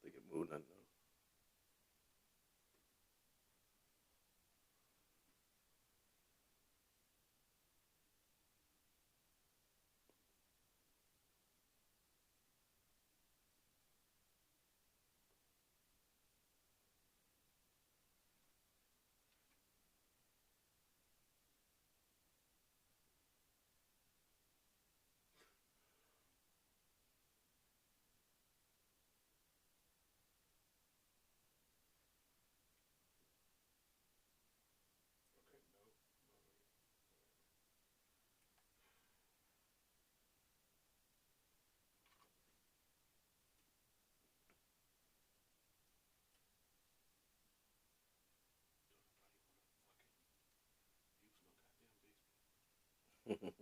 don't think it moved nothing. No.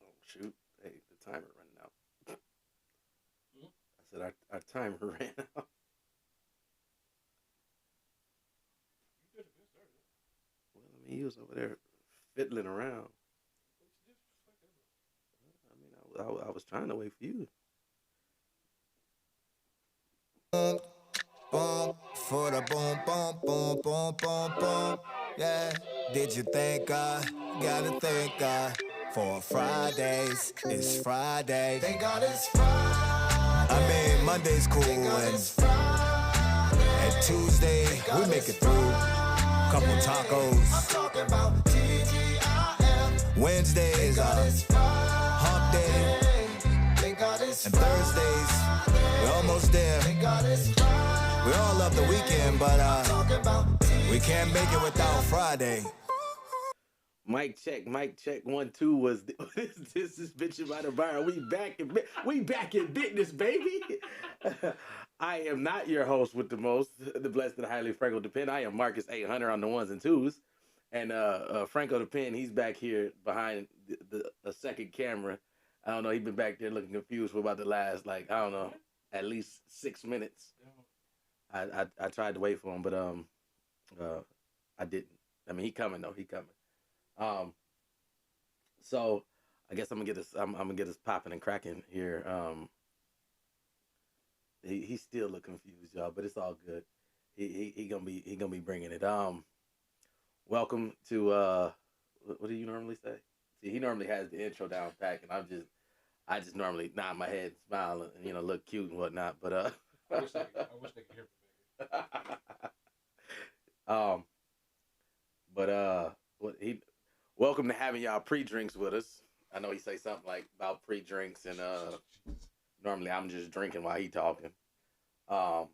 Oh shoot! Hey, the timer running out. I said our timer ran out. Well, I mean, he was over there fiddling around. I mean, I was trying to wait for you. Boom, for the boom, boom, boom, boom, boom, boom. Yeah. Did you thank God? Gotta thank God for Fridays. It's Friday. Thank God it's Friday. I mean, Monday's cool and Tuesday we make it through. Couple tacos. I'm talking about TGIF. Wednesday is hump day. And Thursdays, we're almost there. We all love the weekend, but we can't make it without Friday. Mic check, mic check. 1, 2 was this is Bitchin by the bar. We back in business, baby. I am not your host with the most, the blessed and highly Franco the Pen. I am Marcus 800 on the ones and twos, and Franco the Pen. He's back here behind the second camera. I don't know. He's been back there looking confused for about the last I don't know, at least 6 minutes. I tried to wait for him, but I didn't. I mean, he coming though. He coming. Um, so I guess I'm gonna get us popping and cracking here. He still look confused, y'all, but it's all good. He gonna be bringing it. Welcome to what do you normally say? See, he normally has the intro down pack, and I just normally nod my head, smile, and look cute and whatnot. But I wish they could hear me. um, but what he welcome to having y'all pre-drinks with us. I know he say something like about pre-drinks, and normally I'm just drinking while he talking. Um,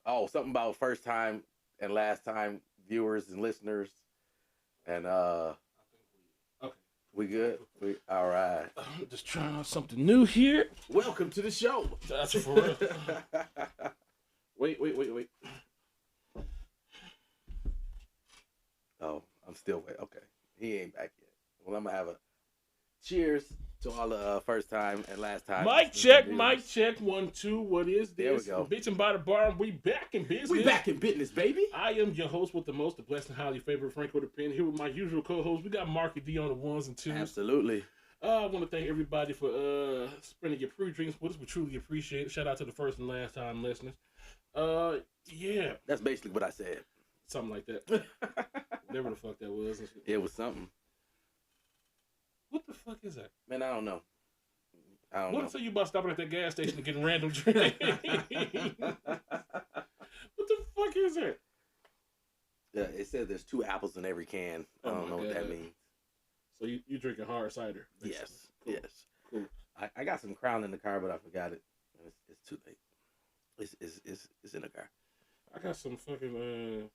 oh, something about first time and last time viewers and listeners, and Okay. we good. We all right. I'm just trying out something new here. Welcome to the show. That's for real. Wait. Oh, I'm still waiting. Okay, he ain't back yet. Well, I'm gonna have a cheers to all the first time and last time. Mic check, mic check. 1, 2. What is this? There we go. Bitchin by the bar. We back in business. We back in business, baby. I am your host with the most, the blessed and highly favorite Franco the Pen. Here with my usual co-host. We got Marky D on the ones and twos. Absolutely. I want to thank everybody for spending your pre-drinks with us. We truly appreciate it. Shout out to the first and last time listeners. Yeah. That's basically what I said. Something like that. Whatever the fuck that was. It was something. What the fuck is that? Man, I don't know. I don't What know. if you about stopping at that gas station and getting random drink? What the fuck is that? Yeah, it says there's 2 apples in every can. I Oh don't my know what God. that means. So you drinking hard cider? Basically. Yes, Cool. yes. Cool. I got some Crown in the car, but I forgot it. It's too late. It's in the car. I got some fucking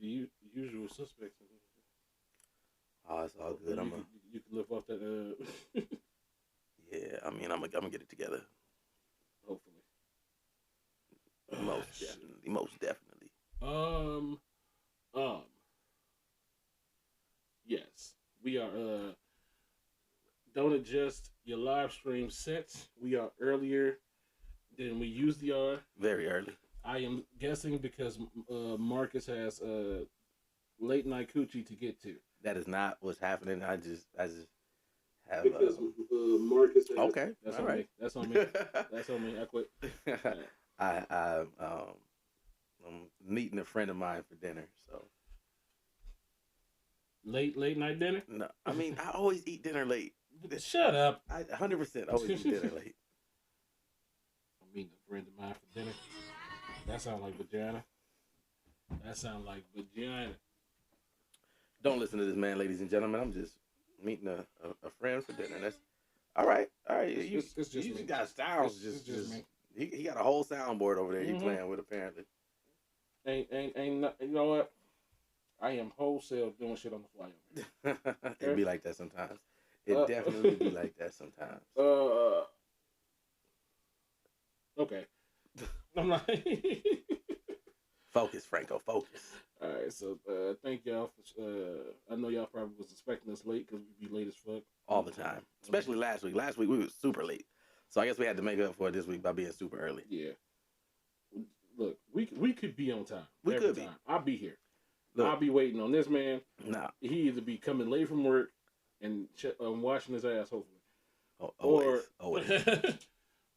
the usual suspects. Oh, it's all good. You can live off that. Yeah. I mean, I'm gonna get it together. Hopefully. Most definitely. Yes, we are. Don't adjust your live stream sets. We are earlier than we usually are. Very early. I am guessing because Marcus has late night coochie to get to. That is not what's happening. I just have. Because Marcus has. Okay. That's all on right. me. That's on me. That's on me. I quit. I'm meeting a friend of mine for dinner. So Late night dinner. no, I mean I always eat dinner late. Shut up. I 100% always eat dinner late. I'm meeting a friend of mine for dinner. That sounds like vagina. That sounds like vagina. Don't listen to this man, ladies and gentlemen. I'm just meeting a friend for dinner. That's all right. All right. It's just you me. got sounds. It's just me. He got a whole soundboard over there. You Mhm. playing with apparently. Ain't not, you know what? I am wholesale doing shit on the fly over here. It be like that sometimes. It definitely be like that sometimes. Okay. I'm like, Focus, Franco. Focus. all right. So thank y'all for. I know y'all probably was expecting us late because we be late as fuck All the time. Especially last week. Last week we was super late. So I guess we had to make up for it this week by being super early. Yeah. Look, we could be on time. We every could be. time. I'll be here. Look. I'll be waiting on this man. Nah. He either be coming late from work and washing his ass, hopefully. Always.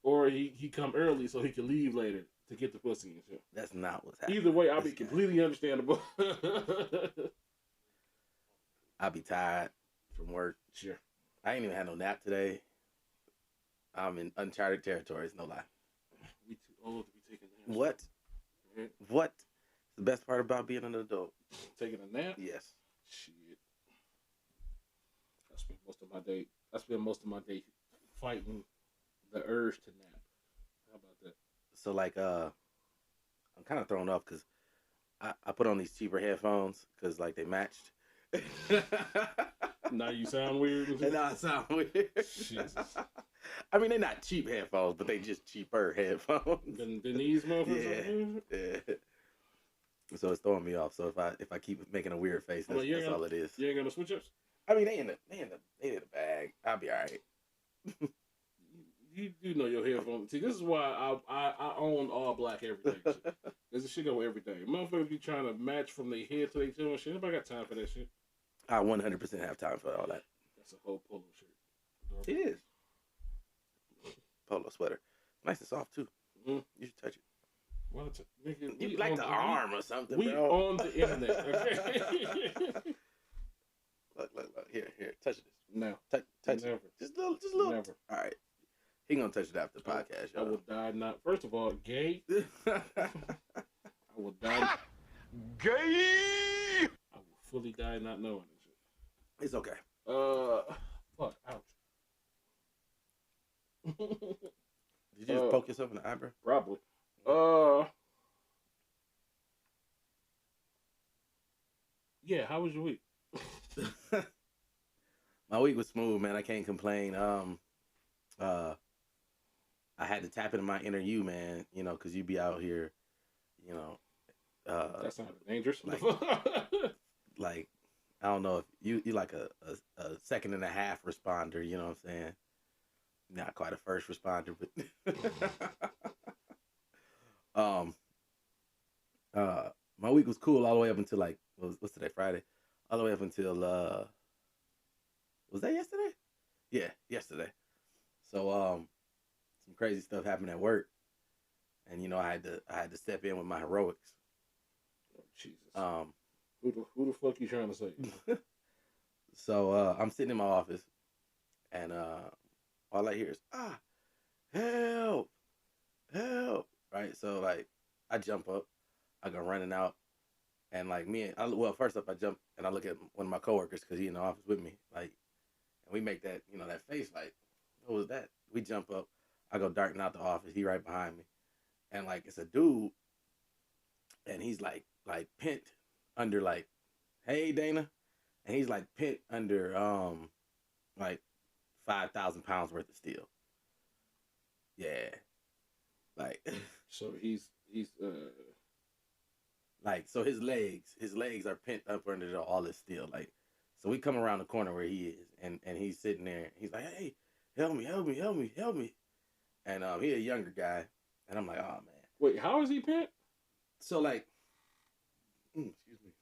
Or he come early so he can leave later to get the pussy and shit. That's not what's happening. Either way, I'll be This guy. completely understandable. I'll be tired from work. Sure. I ain't even had no nap today. I'm in uncharted territories, no lie. We too old to be taking naps. What? Right? What's the best part about being an adult? Taking a nap? Yes. Shit. I spend most of my day fighting the urge to nap. How about that? So like I'm kind of thrown off because I put on these cheaper headphones because like they matched. Now you sound weird. And now I sound weird. Jesus. I mean, they're not cheap headphones, but they just cheaper headphones. Than these motherfuckers. Yeah. So it's throwing me off. So if I keep making a weird face, that's all it is. You ain't got no switch ups? I mean, they in the bag. I'll be all right. You do know your headphones. See, this is why I own all black everything. There's a shit go everything. Motherfuckers be trying to match from their head to their toe and shit. Nobody got time for that shit. I 100% have time for all that. That's a whole polo shirt. It is. Polo sweater. Nice and soft, too. Mm-hmm. You should touch it. Well, nigga, You like the arm or something, we bro. on the internet, okay? Look. Here. Touch this. No. Touch Never. it. Just a little. Never. All right. He gonna touch it after the podcast, I y'all. will die not. First of all, gay. I will die. Gay! I will fully die not knowing this shit. It's okay. Fuck, ouch. Did you just poke yourself in the eyebrow? Probably. Yeah, how was your week? My week was smooth, man. I can't complain. I had to tap into my inner you, man. You know, because you be out here, you know. That sounded dangerous. Like I don't know if you like a second and a half responder. You know what I'm saying? Not quite a first responder, but my week was cool all the way up until like what's today, Friday, all the way up until was that yesterday? Yeah, yesterday. So some crazy stuff happened at work, and you know I had to step in with my heroics. Oh, Jesus. Who the fuck you trying to say? So I'm sitting in my office, and all I hear is help, help. Right. So like I jump up, I go running out, and like well, first up I jump and I look at one of my coworkers because he in the office with me, like, and we make that that face like, what was that? We jump up, I go darting out the office, he right behind me, and like it's a dude, and he's like pent under like, hey Dana, and he's like pent under like 5,000 pounds worth of steel. Yeah, like So he's like so his legs are pent up under all this steel. Like so we come around the corner where he is, and he's sitting there. He's like, hey, help me, help me, help me, help me. And he a younger guy, and I'm like, oh man. Wait, how is he pent? So like, excuse me.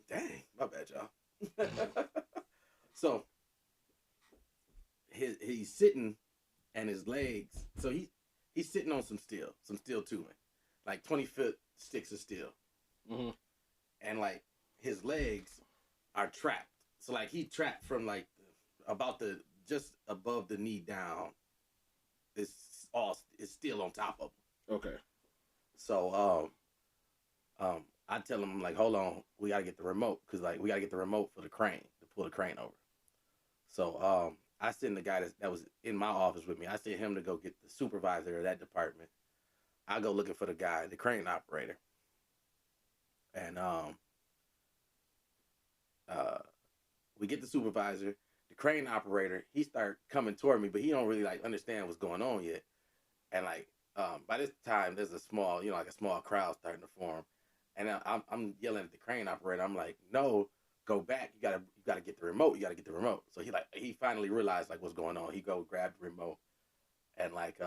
Dang, my bad, y'all. So he's sitting, and his legs. So he's sitting on some steel tubing, like 20-foot sticks of steel, Mm-hmm. and like his legs are trapped. So like he trapped from like about the just above the knee down. It's still on top of him. Okay. So I tell him like, hold on, we gotta get the remote because like we gotta get the remote for the crane to pull the crane over. So I send the guy that was in my office with me. I send him to go get the supervisor of that department. I go looking for the guy, the crane operator, and we get the supervisor, the crane operator. He start coming toward me, but he don't really like understand what's going on yet. And like by this time, there's a small, like a small crowd starting to form, and I'm yelling at the crane operator. I'm like, no, go back. You gotta get the remote. You gotta get the remote. So he finally realized like what's going on. He go grab the remote, and like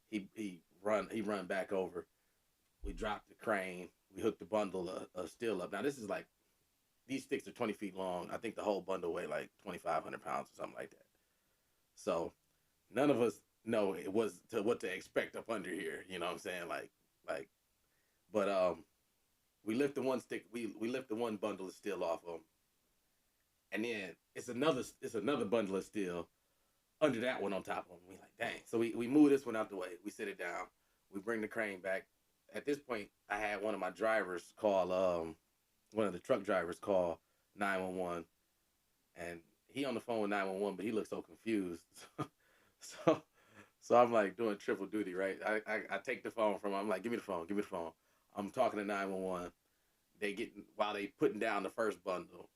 he run back over. We drop the crane. We hook the bundle of steel up. Now this is like these sticks are 20 feet long. I think the whole bundle weighed like 2,500 pounds or something like that. So none of us know it was what to expect up under here. You know what I'm saying? But we lift the one stick. We lift the one bundle of steel off of him, and then it's another bundle of steel under that one on top of him. We like, dang. So we move this one out the way. We sit it down. We bring the crane back. At this point, I had one of my drivers call one of the truck drivers call 911, and he on the phone with 911, but he looks so confused. So I'm like doing triple duty, right? I take the phone from him. I'm like, give me the phone. I'm talking to 911. While they putting down the first bundle,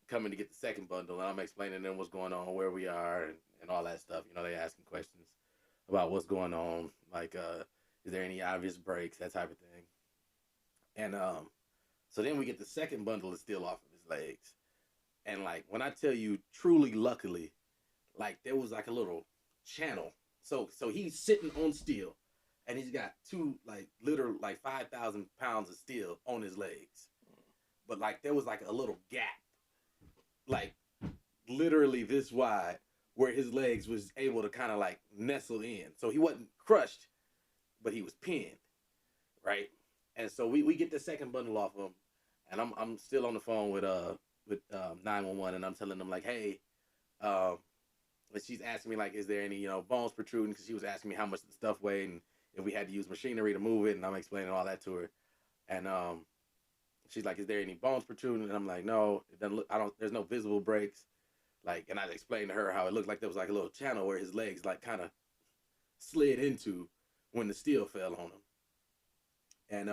coming to get the second bundle, and I'm explaining to them what's going on, where we are, and all that stuff. They asking questions about what's going on, like is there any obvious breaks, that type of thing. And so then we get the second bundle of steel off of his legs. And like when I tell you truly luckily, like there was like a little channel. So he's sitting on steel and he's got two like literal like 5,000 pounds of steel on his legs. But like there was like a little gap, like literally this wide, where his legs was able to kind of like nestle in. So he wasn't crushed, but he was pinned, right? And so we get the second bundle off of him, and I'm still on the phone with 911, and I'm telling them like, hey, she's asking me like, is there any bones protruding? Because she was asking me how much the stuff weighed and if we had to use machinery to move it, and I'm explaining all that to her, and she's like, is there any bones protruding? And I'm like, no, it doesn't look. There's no visible breaks. Like, and I explained to her how it looked like there was like a little channel where his legs like kind of slid into when the steel fell on him. And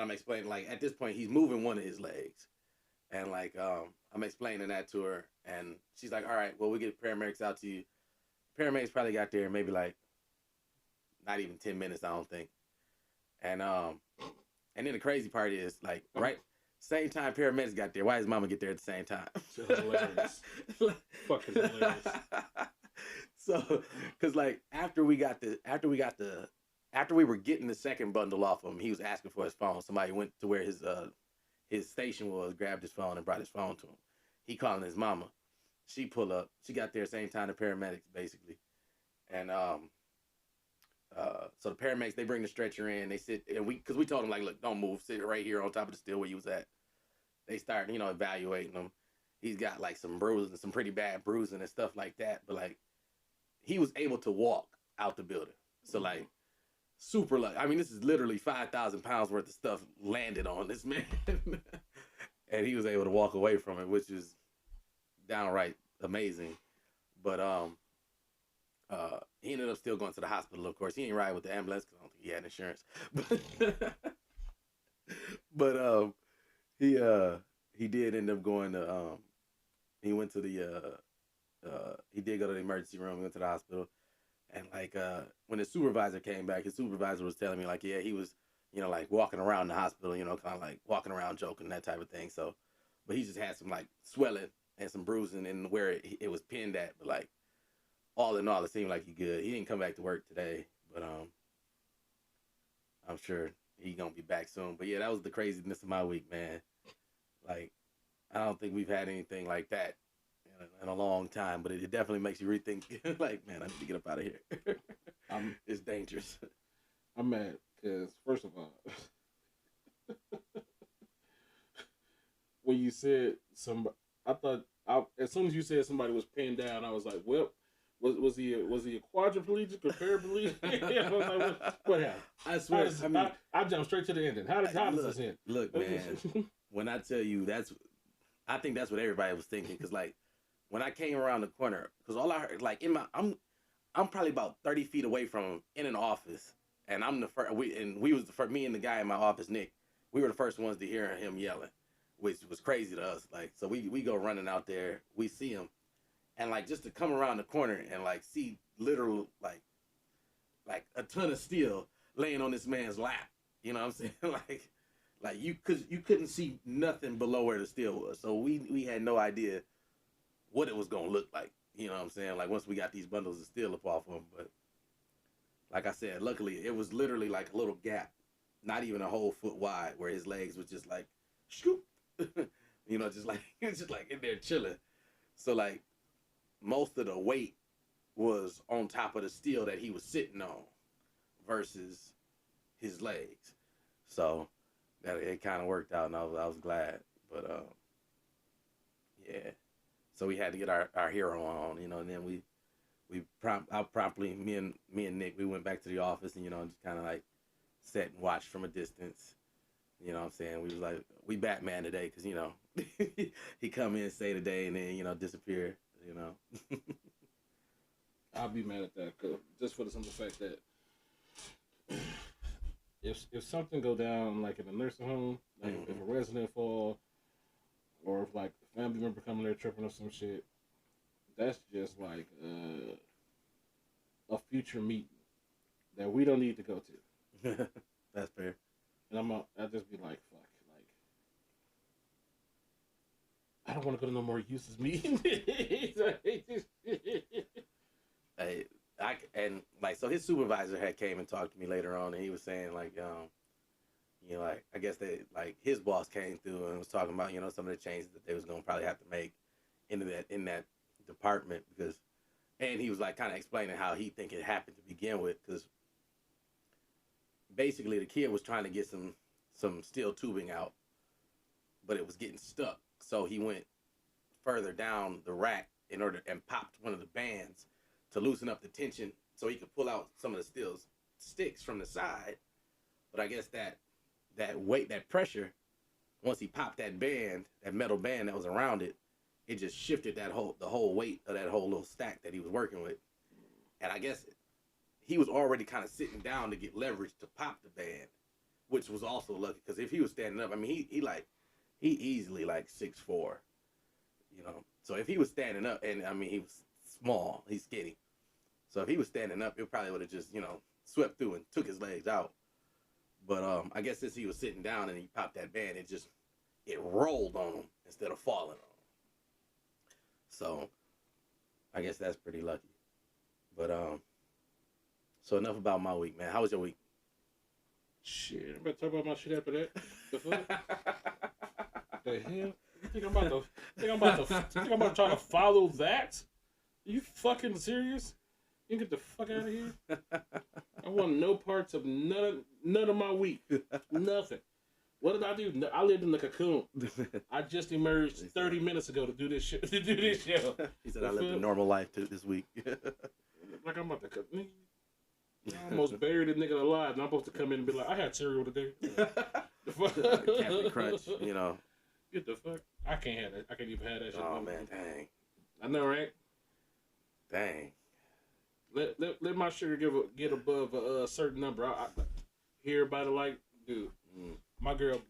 I'm explaining like at this point he's moving one of his legs, and like I'm explaining that to her, and she's like, all right, well, we get paramedics out to you. Paramedics probably got there maybe like not even 10 minutes, I don't think. And then the crazy part is like right same time paramedics got there, why does mama get there at the same time? Hilarious. Fucking hilarious. So because like after we were getting the second bundle off of him, he was asking for his phone. Somebody went to where his station was, grabbed his phone, and brought his phone to him. He calling his mama. She pull up. She got there same time the paramedics, basically. And so the paramedics, they bring the stretcher in. They sit, and because we told them like, look, don't move, sit right here on top of the steel where you was at. They start, evaluating him, he's got like some bruising, some pretty bad bruising and stuff like that. But like he was able to walk out the building. So like super lucky. I mean, this is literally 5,000 pounds worth of stuff landed on this man, and he was able to walk away from it, which is downright amazing. But he ended up still going to the hospital. Of course, he ain't ride with the ambulance because I don't think he had insurance. But he did end up going to he went to the he did go to the emergency room. He went to the hospital, and like when his supervisor came back, his supervisor was telling me like, yeah, he was, you know, like walking around the hospital, you know, kind of like walking around joking, that type of thing. So, but he just had some like swelling and some bruising in where it was pinned at. But like all in all, it seemed like he good. He didn't come back to work today, but I'm sure he gonna be back soon. But yeah, that was the craziness of my week, man. Like I don't think we've had anything like that in a long time, but it definitely makes you rethink. Like, man, I need to get up out of here. It's dangerous. I'm mad because first of all, when you said as soon as you said somebody was pinned down, I was like, well, was he a quadriplegic or paraplegic? I was like, what happened? I swear. I jumped straight to the ending. How does this end? Look, man. When I tell you I think that's what everybody was thinking. Because like when I came around the corner, because all I heard, like I'm probably about 30 feet away from him in an office, and I'm the first. We was the first. Me and the guy in my office, Nick, we were the first ones to hear him yelling, which was crazy to us. Like, so we go running out there, we see him, and like just to come around the corner and like see literal like a ton of steel laying on this man's lap. You know what I'm saying? like you couldn't see nothing below where the steel was. So we had no idea what it was gonna look like. You know what I'm saying? Like once we got these bundles of steel up off of him, but like I said, luckily it was literally like a little gap, not even a whole foot wide, where his legs was just like, scoop, you know, just like in there chilling. So like most of the weight was on top of the steel that he was sitting on, versus his legs. So that it kind of worked out, and I was glad. But yeah. So we had to get our hero on, you know, and then me and Nick, we went back to the office and, you know, just kind of like sat and watched from a distance. You know what I'm saying? We was like, we Batman today, because, you know, he come in, say today, and then, you know, disappear, you know. I'll be mad at that, cause just for the simple fact that if something go down, like in a nursing home, like if a resident fall, or if like a family member coming there tripping or some shit, that's just like a future meeting that we don't need to go to. That's fair. And I'll just be like, fuck, like I don't want to go to no more useless meetings. Hey, and like, so his supervisor had came and talked to me later on, and he was saying like, you know, like I guess like his boss came through and was talking about, you know, some of the changes that they was gonna probably have to make in that department, because, and he was like kind of explaining how he think it happened to begin with, because basically the kid was trying to get some steel tubing out, but it was getting stuck, so he went further down the rack and popped one of the bands to loosen up the tension so he could pull out some of the steel sticks from the side. But I guess that weight, that pressure, once he popped that band, that metal band that was around it, it just shifted the whole weight of that whole little stack that he was working with. And I guess he was already kind of sitting down to get leverage to pop the band, which was also lucky, because if he was standing up, I mean, he easily like 6'4", you know. So if he was standing up, and I mean, he was small, he's skinny. So if he was standing up, it probably would have just, you know, swept through and took his legs out. But I guess since he was sitting down and he popped that band, it rolled on him instead of falling on him. So I guess that's pretty lucky. But so enough about my week, man. How was your week? Shit, I'm about to talk about my shit after that. The fuck? The hell? You think I'm about to try to follow that? Are you fucking serious? You get the fuck out of here. I want no parts of none of my week. Nothing. What did I do? I lived in the cocoon. I just emerged 30 minutes ago to do this shit. To do this show. He said I lived a normal life this week. Like I'm about to cut. I almost buried a nigga alive, and I'm supposed to come in and be like, I had cereal today. Captain Crunch, you know. Get the fuck. I can't have that. I can't even have that shit. Oh man, dang. I know, right? Dang. Let my sugar get above a certain number. I hear about it like, dude, my girl.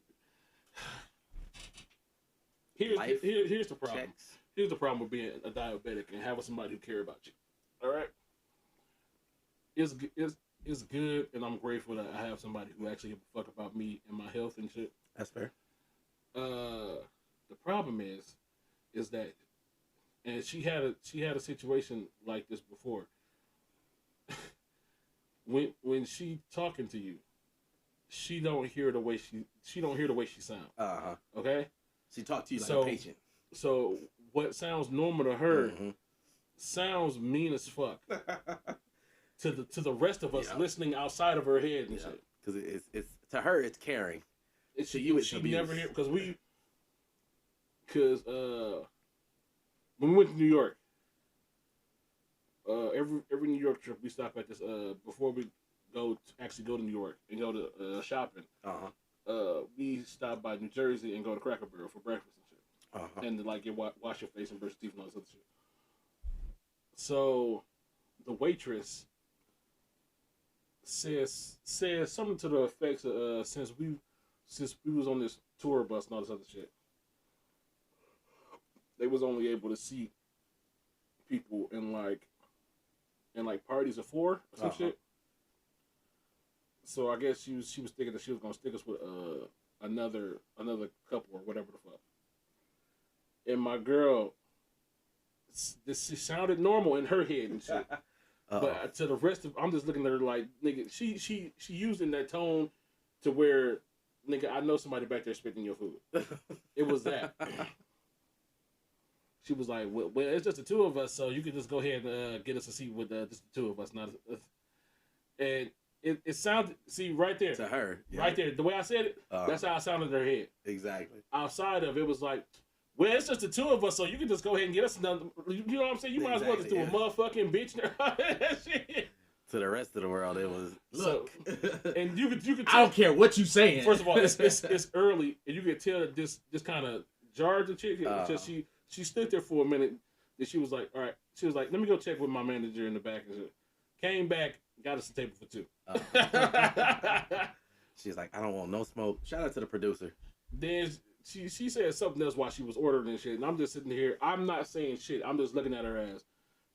Here's the problem. Checks. Here's the problem with being a diabetic and having somebody who care about you. All right. It's good, and I'm grateful that I have somebody who actually give a fuck about me and my health and shit. That's fair. The problem is that, and she had a situation like this before. when she talking to you, she don't hear the way she sounds. Okay. She talked to you like a patient. So what sounds normal to her sounds mean as fuck to the rest of us listening outside of her head and shit. Because it's to her it's caring. To you she never hear because when we went to New York, every New York trip we stop at this before we go to New York and go to shopping. We stop by New Jersey and go to Cracker Barrel for breakfast and shit, and to like get wash your face and brush your teeth and all this other shit. So the waitress says something to the effects of since we was on this tour bus and all this other shit, they was only able to see people in like parties of 4 or some shit. So I guess she was thinking that she was gonna stick us with another couple or whatever the fuck. And my girl, this sounded normal in her head and shit. But to the rest of, I'm just looking at her like, nigga, she using that tone to where, nigga, I know somebody back there spitting your food. It was that. She was like, well, it's just the two of us, so you can just go ahead and get us a seat with just the two of us. And it sounded, see, right there. To her. Yeah. Right there. The way I said it, that's how it sounded in her head. Exactly. Outside of it was like, well, it's just the two of us, so you can just go ahead and get us another. You know what I'm saying? You might as well just do a motherfucking bitch. To the rest of the world, it was look. So, and you could tell, I don't care what you saying. First of all, it's early, and you can tell that this kind of jarred the chick. Just she stood there for a minute. Then she was like, all right. She was like, let me go check with my manager in the back. And came back, got us a table for 2. She's like, I don't want no smoke. Shout out to the producer. Then she said something else while she was ordering and shit, and I'm just sitting here. I'm not saying shit. I'm just looking at her ass.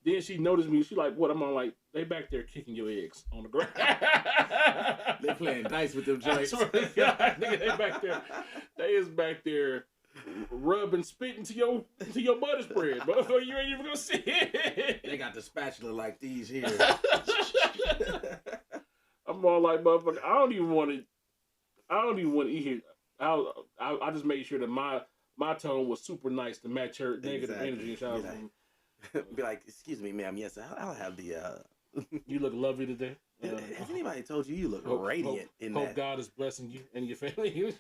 Then she noticed me. She like, what? I'm on like, they back there kicking your eggs on the ground. They playing dice with them joints. God, nigga, they back there. They is back there rubbing spit into your butter spread, motherfucker. You ain't even gonna see it. They got the spatula like these here. I'm all like, motherfucker. I don't even want to eat here. I just made sure that my tone was super nice to match her negative energy. Be like, excuse me, ma'am. Yes, I'll have the. You look lovely today. Has anybody told you look radiant in that? Hope God is blessing you and your family.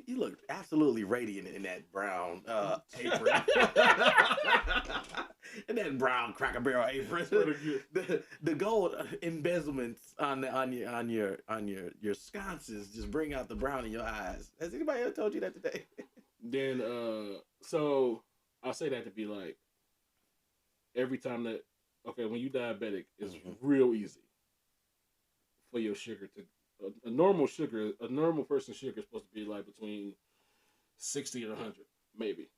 You look absolutely radiant in that brown apron. In that brown Cracker Barrel apron. The gold embezzlements on your sconces just bring out the brown in your eyes. Has anybody ever told you that today? Then so I'll say that to be like, every time that, okay, when you diabetic, it's real easy for your sugar to, a normal person's sugar is supposed to be like between 60 and 100, maybe.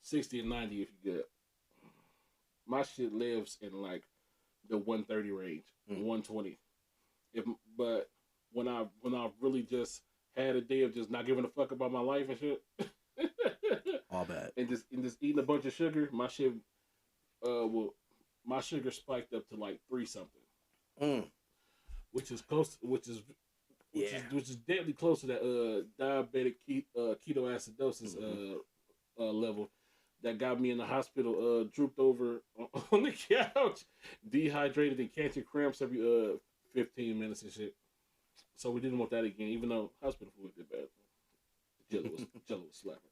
60 and 90 if you good. My shit lives in like the 130 range, 120. But when I really just had a day of just not giving a fuck about my life and shit, all bad, and just eating a bunch of sugar, my shit, my sugar spiked up to like 3 something, which is close, which is deadly close to that diabetic ketoacidosis level that got me in the hospital, drooped over on the couch, dehydrated and catching cramps every 15 minutes and shit. So we didn't want that again, even though hospital food did bad. Jello was slapping.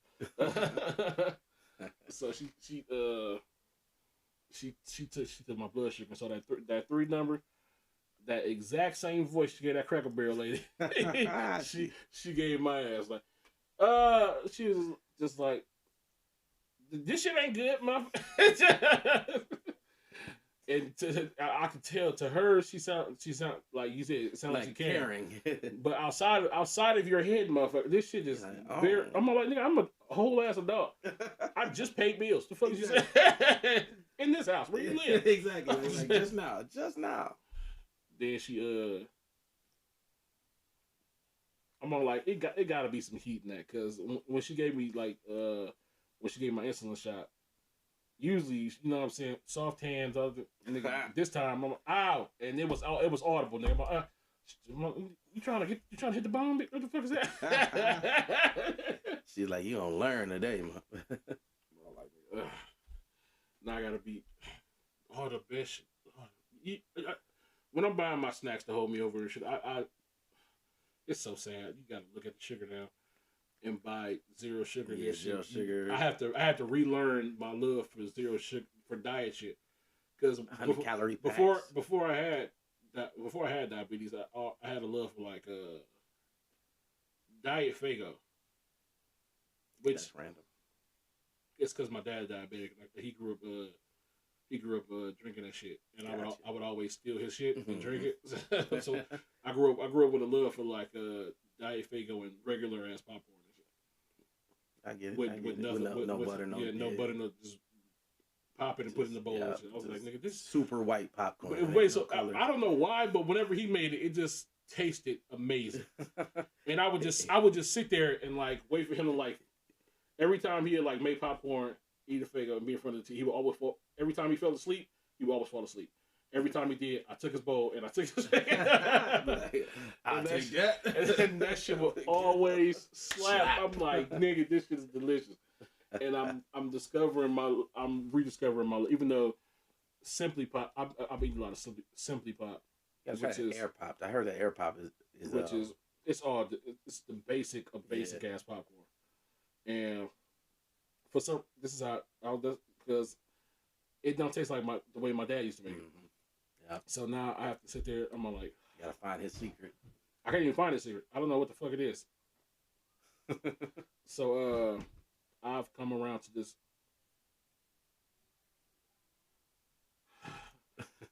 So she took my blood sugar. So that 3 number, that exact same voice she gave that Cracker Barrel lady, she gave my ass like, she was just like, this shit ain't good, man. And I could tell to her, she sound like you said, it sounds like she caring. But outside of your head, motherfucker, this shit is very. I'm like, nigga, I'm a whole ass adult. I just paid bills. The fuck you say? In this house where you live? Exactly. Like, just now. Then she I'm on like it got to be some heat in that, because when she gave me like when she gave my insulin shot. Usually, you know what I'm saying, soft hands. Nigga, this time, I'm like, ow, and it was audible. Nigga, I'm like, you trying to hit the bomb? What the fuck is that? She's like, you gonna learn today, man. Like, now I gotta be all the best. When I'm buying my snacks to hold me over and shit, I it's so sad. You gotta look at the sugar now. And buy zero sugar. Yeah, zero sugar. I have to relearn my love for zero sugar, for diet shit. Because calorie before I had diabetes, I had a love for like diet Fago. Which that's random. It's because my dad's diabetic. Like, he grew up drinking that shit, and gotcha. I would always steal his shit and drink it. So I grew up with a love for like diet Fago and regular ass popcorn. I get it. With nothing, no butter, no butter, no just pop it and put it in the bowl. Yeah, I was like, nigga, this super white popcorn. But wait, so I don't know why, but whenever he made it, it just tasted amazing. And I would just sit there and like wait for him to like every time he had like made popcorn, eat a Fago, and be in front of the TV. He would always fall. Every time he fell asleep, he would always fall asleep. Every time he did, I took his bowl and I took his. I'll take that. And that shit will always slap. I'm like, nigga, this shit is delicious. And I'm rediscovering my, even though Simply Pop, I've eaten a lot of Simply Pop. Which is air popped. I heard that air pop is it's the basic ass popcorn. And for some, this is how because it don't taste like the way my dad used to make it. Mm-hmm. Yeah. So now I have to sit there. I'm like, you gotta find his secret. I can't even find his secret. I don't know what the fuck it is. So I've come around to this.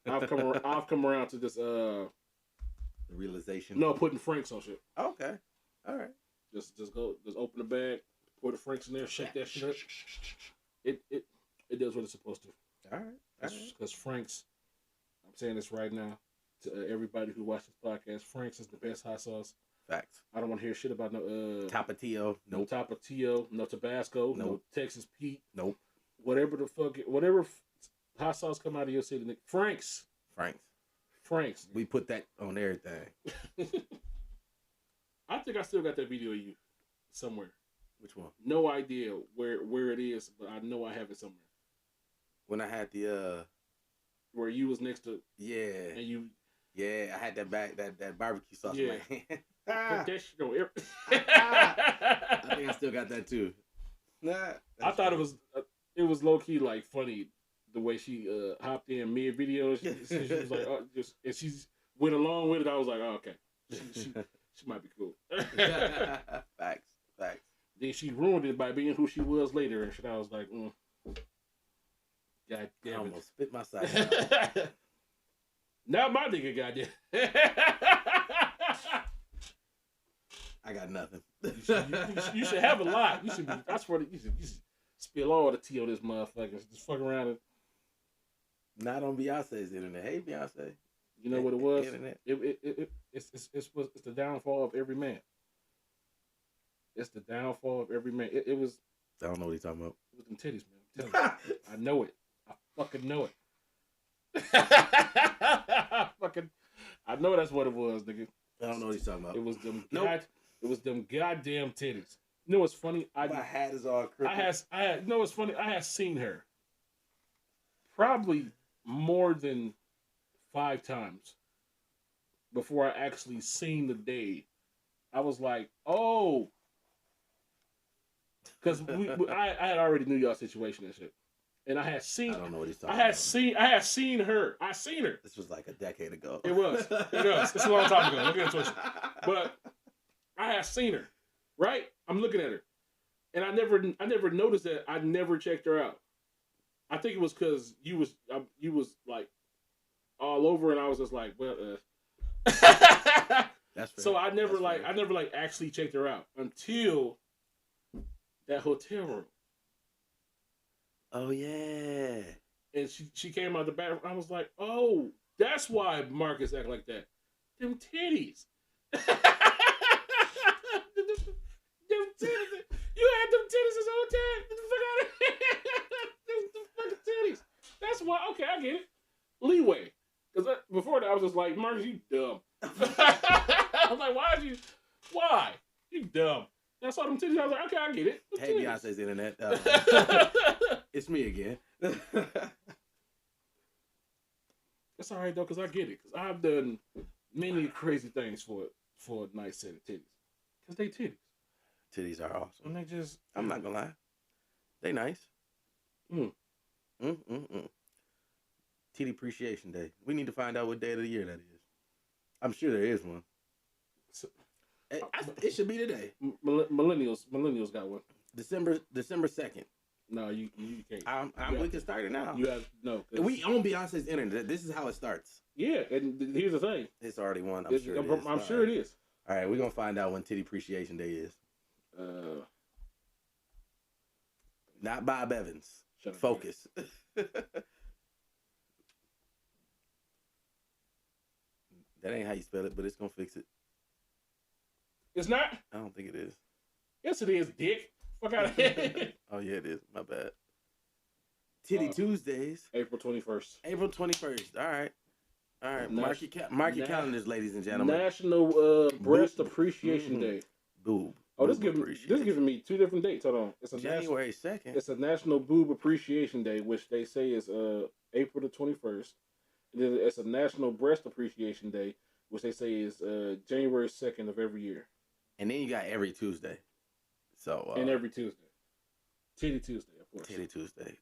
I've come around to this. The realization. No, putting Franks on shit. Okay, all right. Just open the bag, pour the Franks in there, shake that shit up. It does what it's supposed to. All right. Because Franks, I'm saying this right now to everybody who watches this podcast, Franks is the best hot sauce. Facts. I don't want to hear shit about no Tapatio. No Tapatio, no Tabasco, no Texas Pete. Nope. Whatever hot sauce come out of your city, Franks. We put that on everything. I think I still got that video of you somewhere. Which one? No idea where it is, but I know I have it somewhere. When I had the where you was next to and you I had that barbecue sauce in my hand. Put that shit on I think I still got that too. I thought it was low key like funny the way she hopped in mid video. She was like, and she went along with it. I was like, oh, okay, she might be cool. Facts. Then she ruined it by being who she was later and shit. I was like, God damn it. I almost spit my side out. Now my nigga got that. I got nothing. You should have a lot. You should spill all the tea on this motherfucker. Just fuck around and. Not on Beyonce's internet. Hey, Beyonce. You know what it was? Internet. It's the downfall of every man. It's the downfall of every man. It was. I don't know what he's talking about. It was them titties, man. I'm telling you. I know it. I fucking know it. I know that's what it was, nigga. I don't know what he's talking about. It was them. It was them goddamn titties. You know what's funny? My hat is all crooked. You know what's funny? I had seen her probably more than 5 times before I actually seen the day, I was like, oh, because I had already knew y'all situation and shit, and I don't know what he's talking I about. had seen her. I seen her. This was like a decade ago. It was. It's a long time ago. Don't get twisted. But I had seen her. Right? I'm looking at her, and I never noticed that. I never checked her out. I think it was because you was like all over, and I was just like, well. That's fair. So I never actually checked her out until that hotel room. Oh yeah. And she came out the bathroom. I was like, oh, that's why Marcus act like that. Them titties. Them titties. You had them titties this whole time. Get the fuck out of here. Them fucking titties. That's why. Okay, I get it. Leeway. Because before that, I was just like, Marcus, you dumb. I was like, why? You dumb. And I saw them titties. I was like, okay, I get it. Hey, Beyonce's internet. It's me again. That's all right though, because I get it. Because I've done many crazy things for a nice set of titties. Because they titties. Titties are awesome. And they just... I'm not gonna lie. They nice. Titty Appreciation Day. We need to find out what day of the year that is. I'm sure there is one. It should be today. Millennials got one. December 2nd. No, you can't. We can start it now. You have no. We own Beyonce's internet. This is how it starts. Yeah, and here's the thing. It's already one. I'm sure it is. All right, we're gonna find out when Titty Appreciation Day is. Not Bob Evans. Focus. That ain't how you spell it, but it's gonna fix it. It's not? I don't think it is. Yes, it is, dick. Fuck out of here. Oh, yeah, it is. My bad. Titty Tuesdays. April 21st. April 21st. All right. Mark your calendars, ladies and gentlemen. National Breast Appreciation Day. Boob. Oh, this giving me two different dates. Hold on. It's January 2nd. It's a National Boob Appreciation Day, which they say is April the 21st. It's a National Breast Appreciation Day, which they say is January 2nd of every year. And then you got every Tuesday. So and every Tuesday. Titty Tuesday, of course. Titty Tuesday.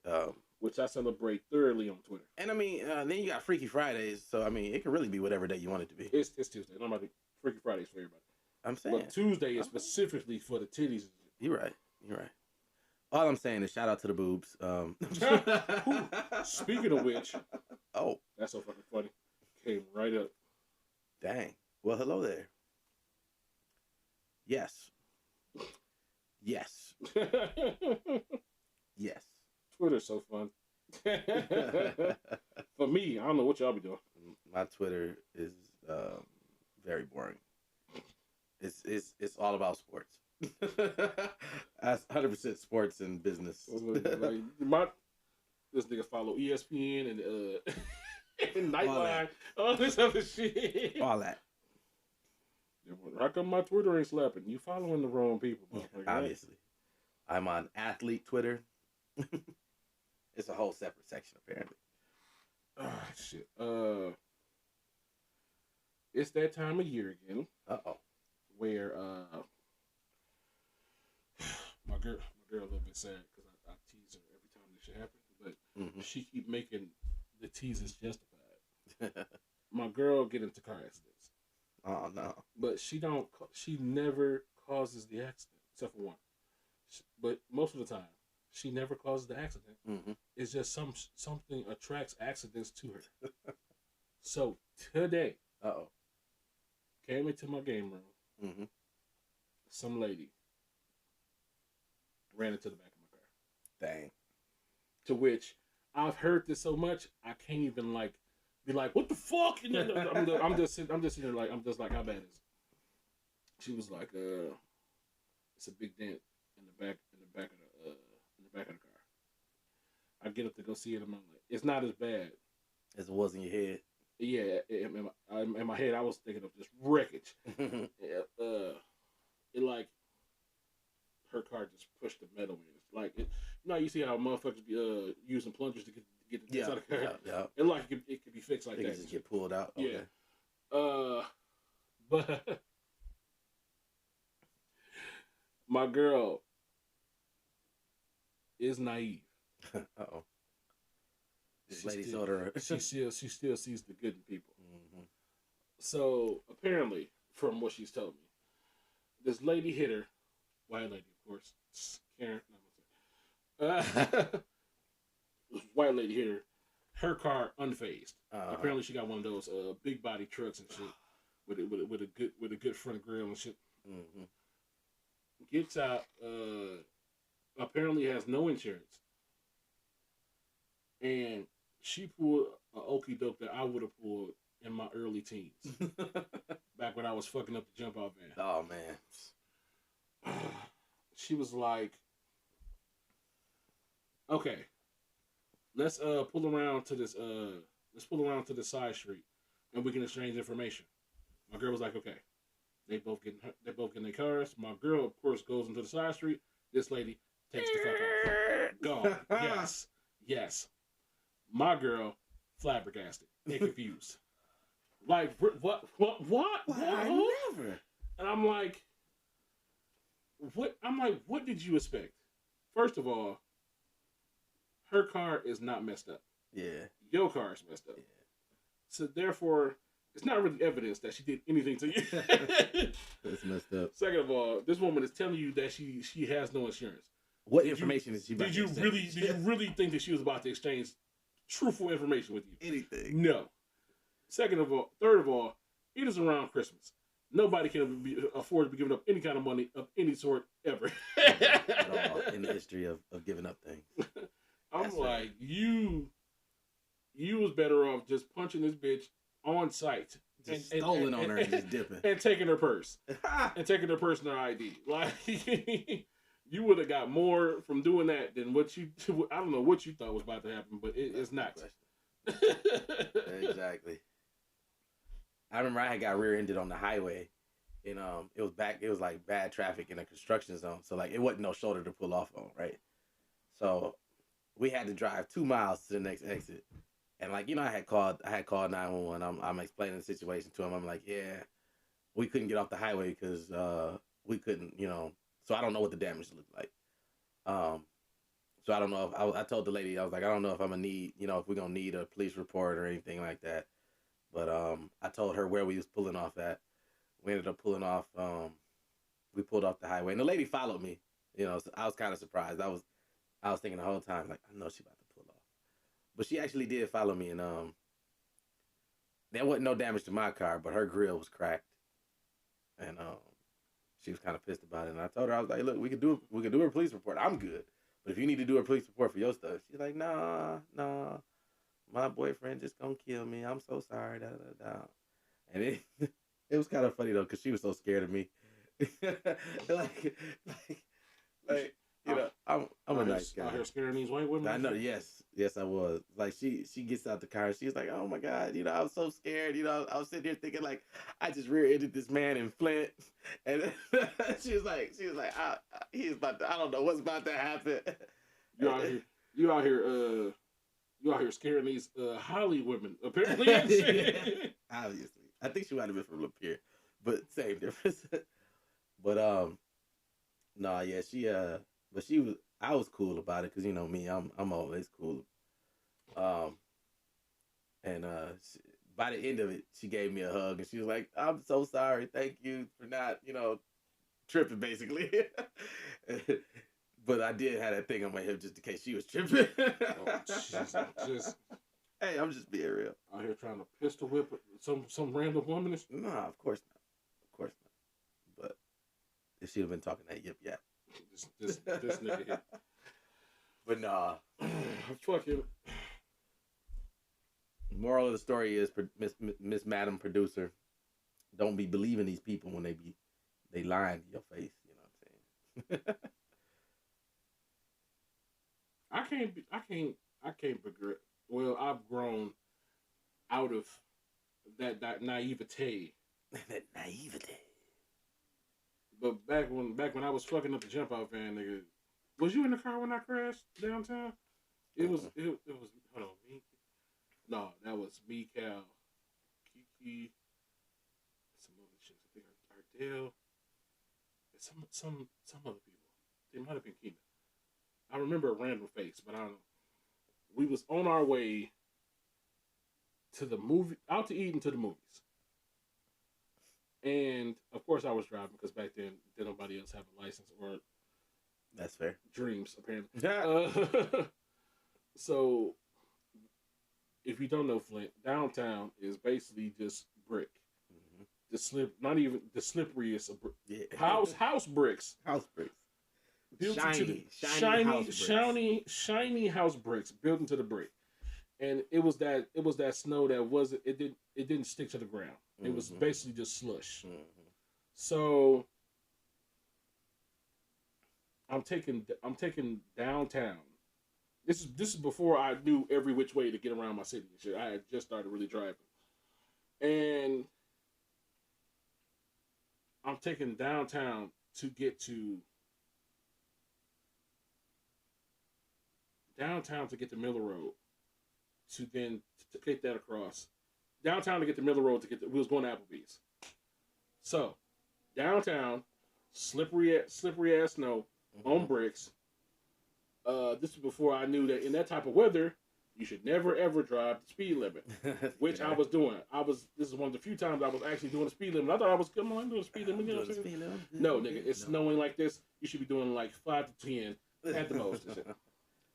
Which I celebrate thoroughly on Twitter. And I mean, then you got Freaky Fridays. So I mean, it can really be whatever day you want it to be. It's Tuesday. I'm about to Freaky Fridays for everybody. I'm saying. But Tuesday is specifically for the titties. You're right. All I'm saying is shout out to the boobs. Speaking of which, oh, that's so fucking funny. Came right up. Dang. Well, hello there. Yes. Yes. Yes. Twitter's so fun. For me, I don't know what y'all be doing. My Twitter is very boring. It's all about sports. That's 100% sports and business. Like this nigga follow ESPN and Nightline, all this other shit. All that. How come my Twitter ain't slapping? You following the wrong people, obviously. Right? I'm on athlete Twitter. It's a whole separate section, apparently. Oh, shit. It's that time of year again. Where my girl a little bit sad because I tease her every time this shit happens, but she keep making the teases justified. My girl get into car accidents. Oh no! But she never causes the accident except for one. But most of the time, she never causes the accident. It's just something attracts accidents to her. So today, came into my game room. Some lady ran into the back of my car. Dang. To which I've heard this so much, I can't even be like, what the fuck? I'm just sitting there like, how bad is it? She was like, it's a big dent in the back of the car. I get up to go see it, and I'm like, it's not as bad as it was in your head. Yeah, in my head, I was thinking of just wreckage. It like her car just pushed the metal in. Like you see how motherfuckers be using plungers to get the dents out of the car. Yeah. It like it could be fixed like that. Just get pulled out. Okay. Yeah. But my girl is naive. Uh-oh. This She lady still, showed her. she still sees the good in people. Mm-hmm. So apparently, from what she's telling me, this lady hit her, white lady, of course, Karen. White lady hit her car unfazed. Apparently, she got one of those big body trucks and shit with a good front grill and shit. Mm-hmm. Gets out. Apparently has no insurance, and she pulled a okie doke that I would have pulled in my early teens, back when I was fucking up the jump out van. Oh man. She was like, "Okay, let's pull around to this side street, and we can exchange information." My girl was like, "Okay." They both get in their cars. My girl, of course, goes into the side street. This lady takes the fuck off. Gone. Yes. Yes. My girl, flabbergasted and confused. Like, what? I never. And I'm like, what? I'm like, what did you expect? First of all, her car is not messed up. Yeah. Your car is messed up. Yeah. So therefore, it's not really evidence that she did anything to you. That's messed up. Second of all, this woman is telling you that she has no insurance. What information is she about Did to you exchange? really think that she was about to exchange truthful information with you? Anything? No. Third of all, it is around Christmas. Nobody can afford to be giving up any kind of money of any sort ever. At all in the history of giving up things. I'm That's like, right. you was better off just punching this bitch on site. Just stolen on her and just dipping. And taking her purse. And taking her personal ID. Like, you would have got more from doing that than what you, I don't know what you thought was about to happen, but it's not. Exactly. I remember I had got rear-ended on the highway, and it was like bad traffic in a construction zone, so like it wasn't no shoulder to pull off on, right? So we had to drive 2 miles to the next exit, and like I had called 911. I'm explaining the situation to him. I'm like, yeah, we couldn't get off the highway because we couldn't, so I don't know what the damage looked like. So I don't know if I told the lady, I was like, I don't know if I'm gonna need, if we're gonna need a police report or anything like that. But I told her where we was pulling off at. We ended up pulling off. We pulled off the highway, and the lady followed me. So I was kind of surprised. I was thinking the whole time, like, I know she about to pull off, but she actually did follow me, and there wasn't no damage to my car, but her grill was cracked, and she was kind of pissed about it. And I told her, I was like, look, we could do a police report. I'm good, but if you need to do a police report for your stuff, she's like, nah. My boyfriend just gonna kill me. I'm so sorry. Da, da, da. And it was kind of funny though, because she was so scared of me. I'm a nice guy. Out here scaring these white women. I know. Yes, I was. Like she gets out the car and she's like, oh my god, I was so scared. I was sitting here thinking like, I just rear-ended this man in Flint, and she was like, he's about to, I don't know what's about to happen. You out here scaring these Holly women, apparently. Yeah, obviously. I think she might have been from Lapeer, but same difference. But no, yeah, I was cool about it because me, I'm always cool. And by the end of it, she gave me a hug and she was like, I'm so sorry, thank you for not, tripping basically. But I did have that thing on my hip just in case she was tripping. Oh, Jesus. Hey, I'm just being real. Out here trying to pistol whip some random woman. No, of course not. But if she'd have been talking that yip yap. This nigga here. But nah. Fucking. Moral of the story is, Miss Madam Producer, don't be believing these people when they lying to your face. You know what I'm saying? I can't regret. Well, I've grown out of that naivete. That naivete. But back when I was fucking up the jump out van, nigga, was you in the car when I crashed downtown? It was hold on, me. No, that was me, Cal, Kiki, some other chicks. Dale, some other people. They might have been Keenan. I remember a random face, but I don't know. We was on our way to the movie, out to eat and to the movies. And of course, I was driving because back then, did nobody else have a license or That's fair. dreams, apparently. Yeah. So, if you don't know Flint, downtown is basically just brick. The not even the slipperiest of brick. Yeah. House bricks. House bricks. Built Shiny house bricks built into the brick, and it was that snow that wasn't it didn't stick to the ground. It was basically just slush. So I'm taking downtown. This is before I knew every which way to get around my city and shit. I had just started really driving, and I'm taking downtown to get to Miller Road, to then to get that across. Downtown to get to Miller Road we was going to Applebee's. So, downtown, slippery ass snow on bricks. This is before I knew that in that type of weather, you should never ever drive the speed limit, which I was doing. This is one of the few times I was actually doing the speed limit. I thought I was come on doing the speed limit. You know what I'm saying? No, nigga, it's snowing like this. You should be doing like 5 to 10 at the most.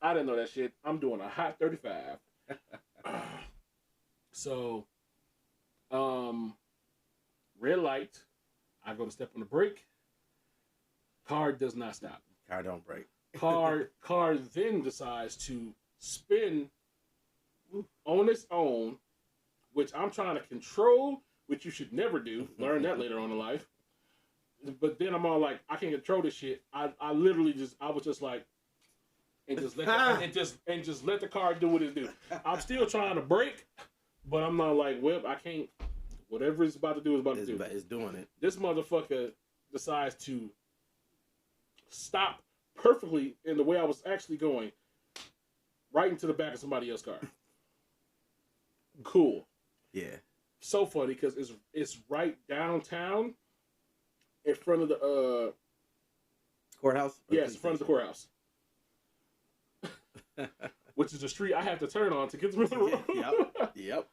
I didn't know that shit. I'm doing a hot 35. So, red light. I go to step on the brake. Car does not stop. Car don't break. Car then decides to spin on its own, which I'm trying to control, which you should never do. Learn that later on in life. But then I'm all like, I can't control this shit. I was just like, and just let the car do what it do. I'm still trying to brake, but I'm not like, well, I can't. Whatever it's about to do is about to do. It's doing it. This motherfucker decides to stop perfectly in the way I was actually going, right into the back of somebody else's car. Cool. Yeah. So funny because it's right downtown, in front of the courthouse. Yes, in front of the courthouse. Which is the street I have to turn on to get to the road. Yep.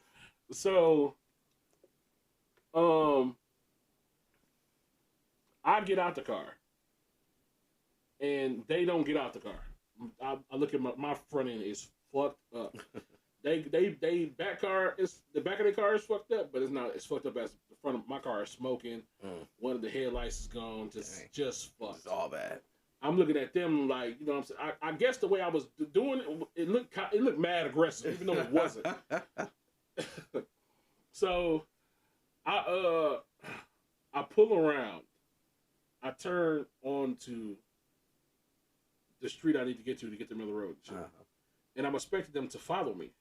So, I get out the car, and they don't get out the car. I look at my front end is fucked up. They back car is the back of their car is fucked up, but it's not as fucked up as the front of my car is smoking. One of the headlights is gone, just fucked. It's all bad. I'm looking at them like, you know what I'm saying? I guess the way I was doing it looked mad aggressive, even though it wasn't. So I pull around. I turn onto the street I need to get to Miller Road. And I'm expecting them to follow me.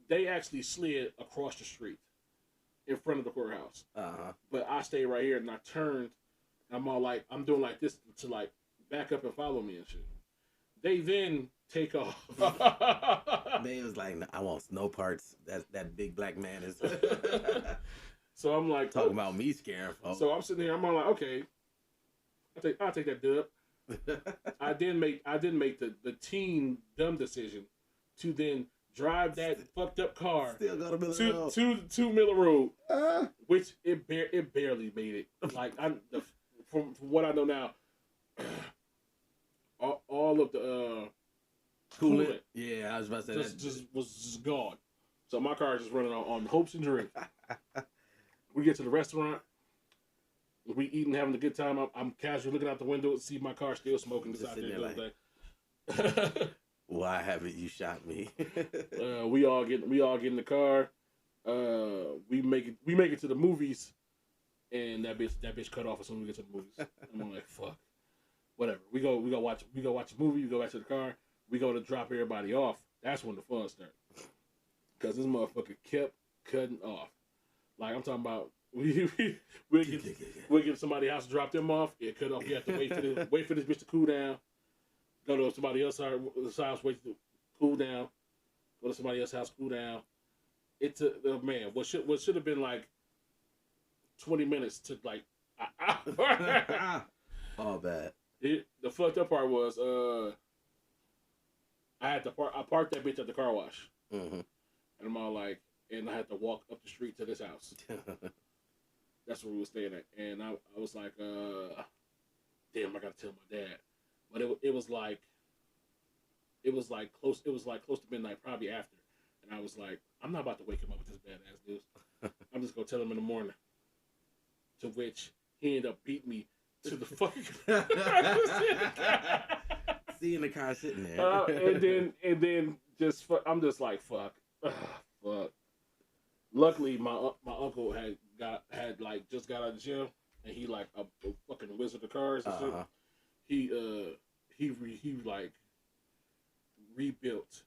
They actually slid across the street in front of the courthouse. But I stayed right here and I turned. I'm all like, I'm doing like this to like back up and follow me and shit. They then take off. They was like, I want no parts. That big black man is. So I'm like, talking about me scaring folks. So I'm sitting here. I'm all like, okay, I'll take that dub. I didn't make the teen dumb decision to then drive that fucked up car still go to Miller Road. to Miller Road, which it barely made it. Like from what I know now, all of the coolant, yeah, I was about to say just was gone. So my car is just running on hopes and dreams. We get to the restaurant. We eating, having a good time. I'm casually looking out the window to see my car still smoking. Just sitting there like, why haven't you shot me? We all get in the car. We make it to the movies, and that bitch cut off as soon as we get to the movies. I'm like, fuck, whatever. We go watch a movie. We go back to the car. We go to drop everybody off. That's when the fun starts, because this motherfucker kept cutting off. Like I'm talking about. We'll get somebody's house to drop them off. It cut off. You have to wait for this bitch to cool down. Go to somebody else's house, wait to cool down. Go to somebody else's house, cool down. It took man. What should have been like 20 minutes took like an hour. All bad. The fucked up part was I parked that bitch at the car wash. Mm-hmm. And I'm all like, and I had to walk up the street to this house. That's where we were staying at. And I was like, damn, I gotta tell my dad. But it was like close to midnight, probably after. And I was like, I'm not about to wake him up with this badass news. I'm just gonna tell him in the morning. To which he ended up beating me to the fucking See in the car sitting there. and then I'm just like fuck. Fuck. Luckily my uncle had like just got out of jail and he like a fucking wizard of cars and shit. He like rebuilt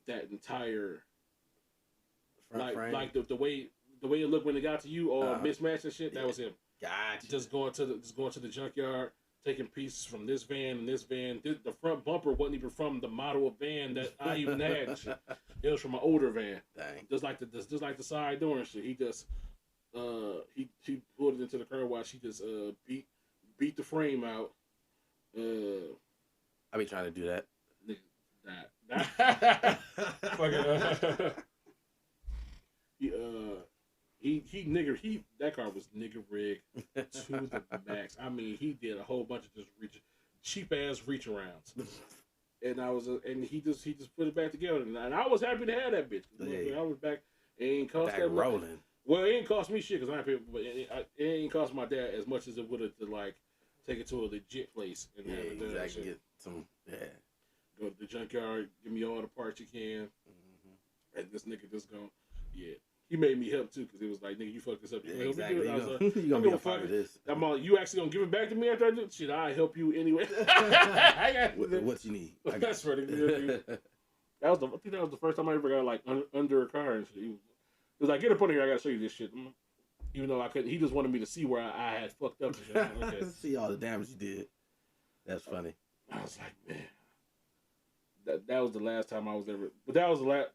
that entire frame. Like the way it looked when it got to you or mismatched and shit. That was him. Gotcha. Just going to the junkyard, taking pieces from this van and this van. The front bumper wasn't even from the model of van that I even had. And shit. It was from an older van. Dang. Just like the side door and shit. He just he pulled it into the car wash. He just beat the frame out. I be trying to do that. Fucking that car was nigger rigged to the max. I mean, he did a whole bunch of just cheap ass reach arounds, and he just put it back together, and I was happy to have that bitch. Yeah. I was back. It ain't cost back that much. rolling. Well, it ain't cost me shit because I ain't paying, but it ain't cost my dad as much as it would have to like take it to a legit place and have it done. Exactly. Get some. Yeah. Go to the junkyard, give me all the parts you can. Mm-hmm. And this nigga just gone. Yeah. He made me help too because it was like, nigga, you fucked this up. Yeah, exactly. You gonna be a part of this. I'm all, you actually gonna give it back to me after I do shit? I help you anyway. What you need? That's right. I think that was the first time I ever got like under a car and shit. He was like, get up on here. I gotta show you this shit. Even though I couldn't, he just wanted me to see where I had fucked up. And shit. Okay. See all the damage you did. That's funny. I was like, man, that was the last time I was ever. But that was the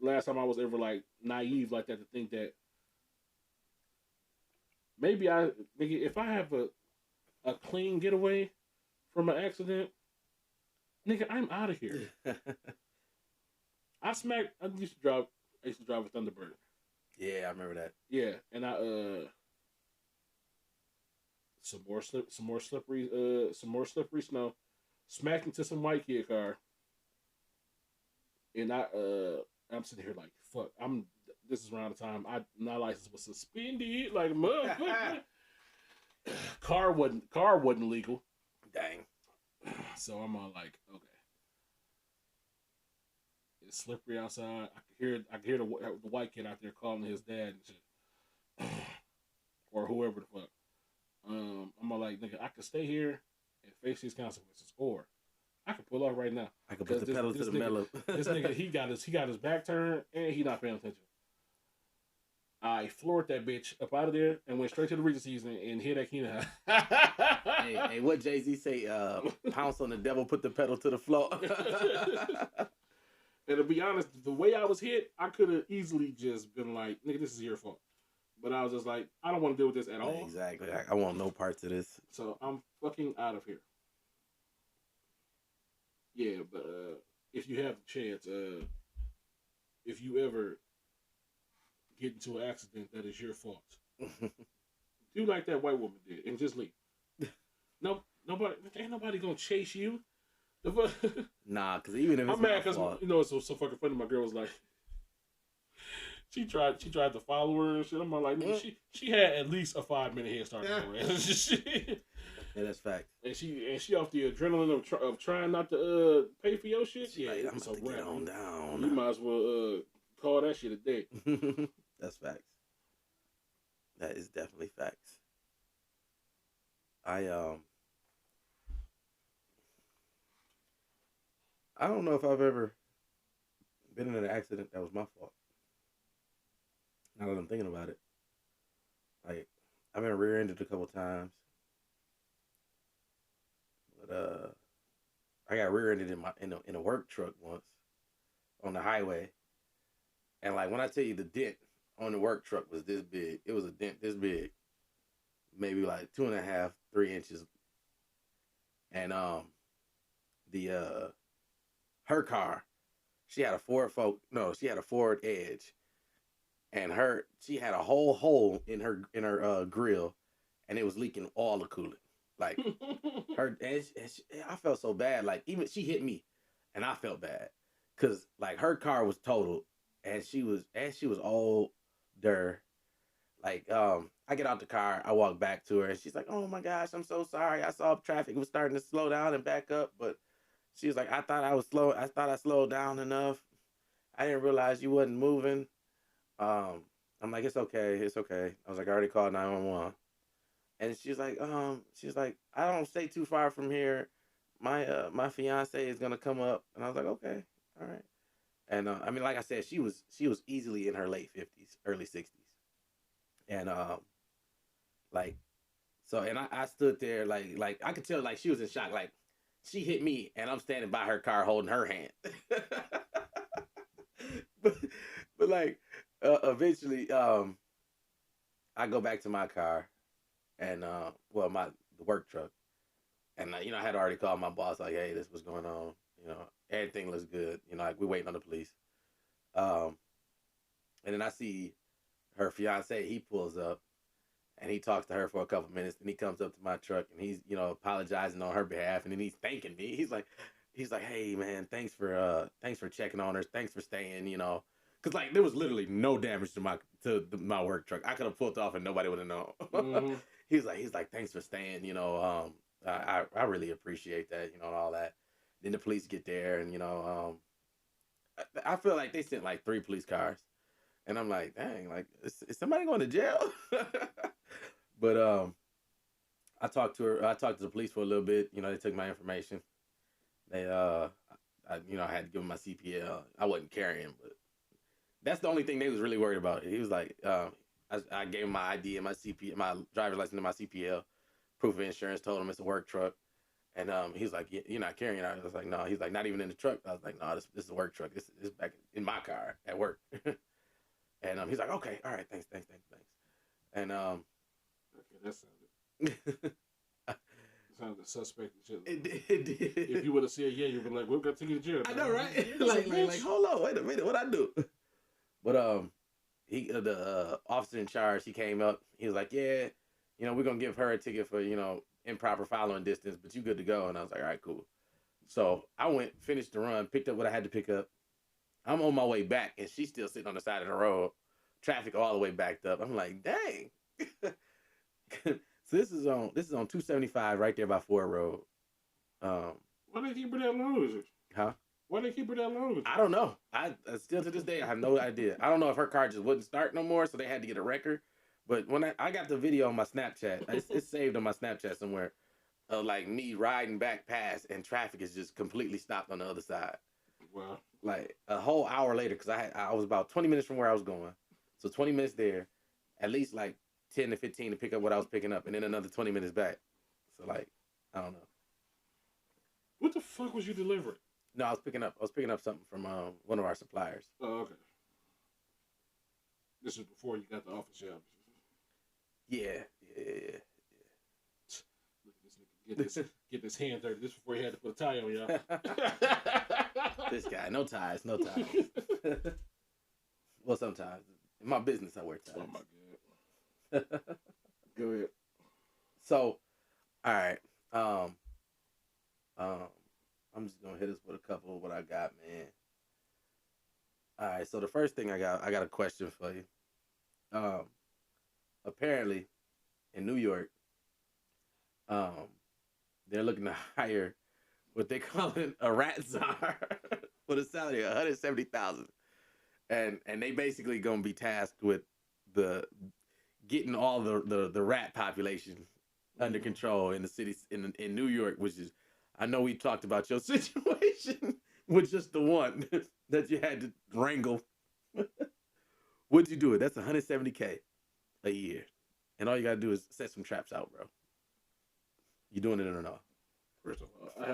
last time I was ever like naive like that to think that maybe if I have a clean getaway from an accident, nigga, I'm out of here. I used to drive a Thunderbird. Yeah, I remember that. Yeah, and some more slippery snow, smacked into some white kid car, and I'm sitting here like, fuck. This is around the time my license was suspended. Like, motherfucker. car wasn't legal. Dang. So I'm all like, okay. It's slippery outside. I could hear the white kid out there calling his dad and shit, or whoever the fuck. I'm all like, nigga, I could stay here and face these consequences, or I can pull off right now. I can put the pedal to the metal. This nigga, he got his back turned and he not paying attention. I floored that bitch up out of there and went straight to the Regency's and hit that Keenan. Hey, what Jay-Z say? Pounce on the devil, put the pedal to the floor. And to be honest, the way I was hit, I could have easily just been like, nigga, this is your fault. But I was just like, I don't want to deal with this at all. Exactly. I want no parts of this. So I'm fucking out of here. Yeah, but if you have the chance, if you ever get into an accident that is your fault, do like that white woman did and just leave. No, ain't nobody gonna chase you. Nah, because even if it's I'm mad because it's so fucking funny. My girl was like, she tried to follow her and shit. I'm like, she had at least a 5-minute head start on her ass. Yeah, that's fact. And she off the adrenaline of trying not to pay for your shit. She like, I'm about to get on down. You might as well call that shit a day. That's facts. That is definitely facts. I don't know if I've ever been in an accident that was my fault. Now that I'm thinking about it, like I've been rear-ended a couple times, but I got rear-ended in a work truck once on the highway, and like when I tell you the dent on the work truck was this big. It was a dent this big, maybe like 2.5, 3 inches. And the her car, she had a she had a Ford Edge, and she had a whole hole in her grill, and it was leaking all the coolant. Like I felt so bad. Like even she hit me, and I felt bad because like her car was totaled, and she was older. Like I get out the car, I walk back to her, and she's like, "Oh my gosh, I'm so sorry. I saw traffic was starting to slow down and back up, but." She was like, I thought I slowed down enough. I didn't realize you wasn't moving. I'm like, it's okay. It's okay. I was like, I already called 911. And she's like, I don't stay too far from here. My fiance is gonna come up. And I was like, okay, all right. And I mean, like I said, she was easily in her late 50s, early 60s. And like so, and I stood there like I could tell like she was in shock. Like she hit me, and I'm standing by her car holding her hand. but like eventually, I go back to my car, and the work truck, and you know I had already called my boss like, hey, this was going on. You know, everything looks good. You know, like we're waiting on the police. And then I see her fiance. He pulls up. And he talks to her for a couple minutes. And he comes up to my truck and he's, you know, apologizing on her behalf. And then he's thanking me. He's like, hey man, thanks for checking on her. Thanks for staying, you know, because like there was literally no damage to my work truck. I could have pulled off and nobody would have known. Mm-hmm. he's like, thanks for staying, you know. I really appreciate that, you know, and all that. Then the police get there, and you know, I feel like they sent like 3 police cars. And I'm like, dang, like, is somebody going to jail? But I talked to the police for a little bit. You know, they took my information. They you know, I had to give them my CPL. I wasn't carrying, but that's the only thing they was really worried about. He was like, I gave him my ID and my my driver's license and my CPL, proof of insurance. Told him it's a work truck, and he's like, you're not carrying. I was like, no. He's like, not even in the truck. I was like, no, this is a work truck. This is back in my car at work. And he's like, okay, all right, thanks. And okay, that sounded suspect and shit. It did. If you would have said yeah, you'd be like, we've got to take you to jail. I know, right? like, hold on, wait a minute, what I do? But the officer in charge, he came up. He was like, yeah, you know, we're gonna give her a ticket for, you know, improper following distance, but you good to go. And I was like, all right, cool. So I went, finished the run, picked up what I had to pick up. I'm on my way back, and she's still sitting on the side of the road. Traffic all the way backed up. I'm like, dang. So this is on 275 right there by Ford Road. Why they keep her that long? Huh? Why they keep her that long? I don't know. I still to this day I have no idea. I don't know if her car just wouldn't start no more, so they had to get a record. But when I got the video on my Snapchat, it's saved on my Snapchat somewhere, of like me riding back past, and traffic is just completely stopped on the other side. Wow. Like a whole hour later, because I was about 20 minutes from where I was going, so 20 minutes there, at least like 10 to 15 to pick up what I was picking up, and then another 20 minutes back. So like, I don't know. What the fuck was you delivering? No, I was picking up something from one of our suppliers. Oh, okay. This is before you got the office job. Yeah. Look at this nigga. Get this hand dirty. This before he had to put a tie on y'all. This guy, no ties. Well, sometimes in my business I wear ties. Oh my god. Go ahead. So, all right. I'm just gonna hit us with a couple of what I got, man. All right. So the first thing I got a question for you. Apparently, in New York, they're looking to hire what they call a rat czar with a salary of $170,000, and they basically gonna be tasked with getting all the rat population under control in the cities in New York, which is, I know we talked about your situation with just the one that you had to wrangle. Would you do it? That's $170K a year, and all you gotta do is set some traps out, bro. You doing it or not? First of all, I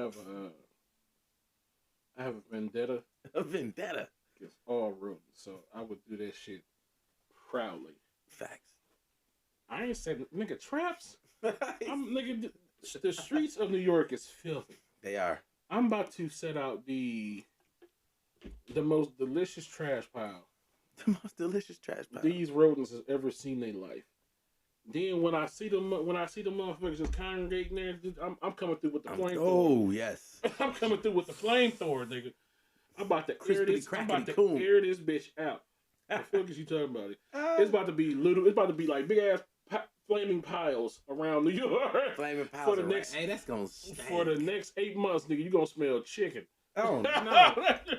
have a vendetta. A vendetta against all rodents, so I would do that shit proudly. Facts. I ain't saying nigga traps. Nigga. The streets of New York is filthy. They are. I'm about to set out the most delicious trash pile. The most delicious trash pile. These rodents has ever seen in their life. Then when I see them motherfuckers just congregating there, I'm coming through with the flamethrower. Oh yes. I'm coming through with the flamethrower, nigga. I'm about to air this. I'm about to air this bitch out. The fuck is you talking about? It's about to be little. It's about to be like big ass flaming piles around New York. Flaming piles for the next. Hey, that's gonna stink. For the next 8 months, nigga, you gonna smell chicken. Oh no!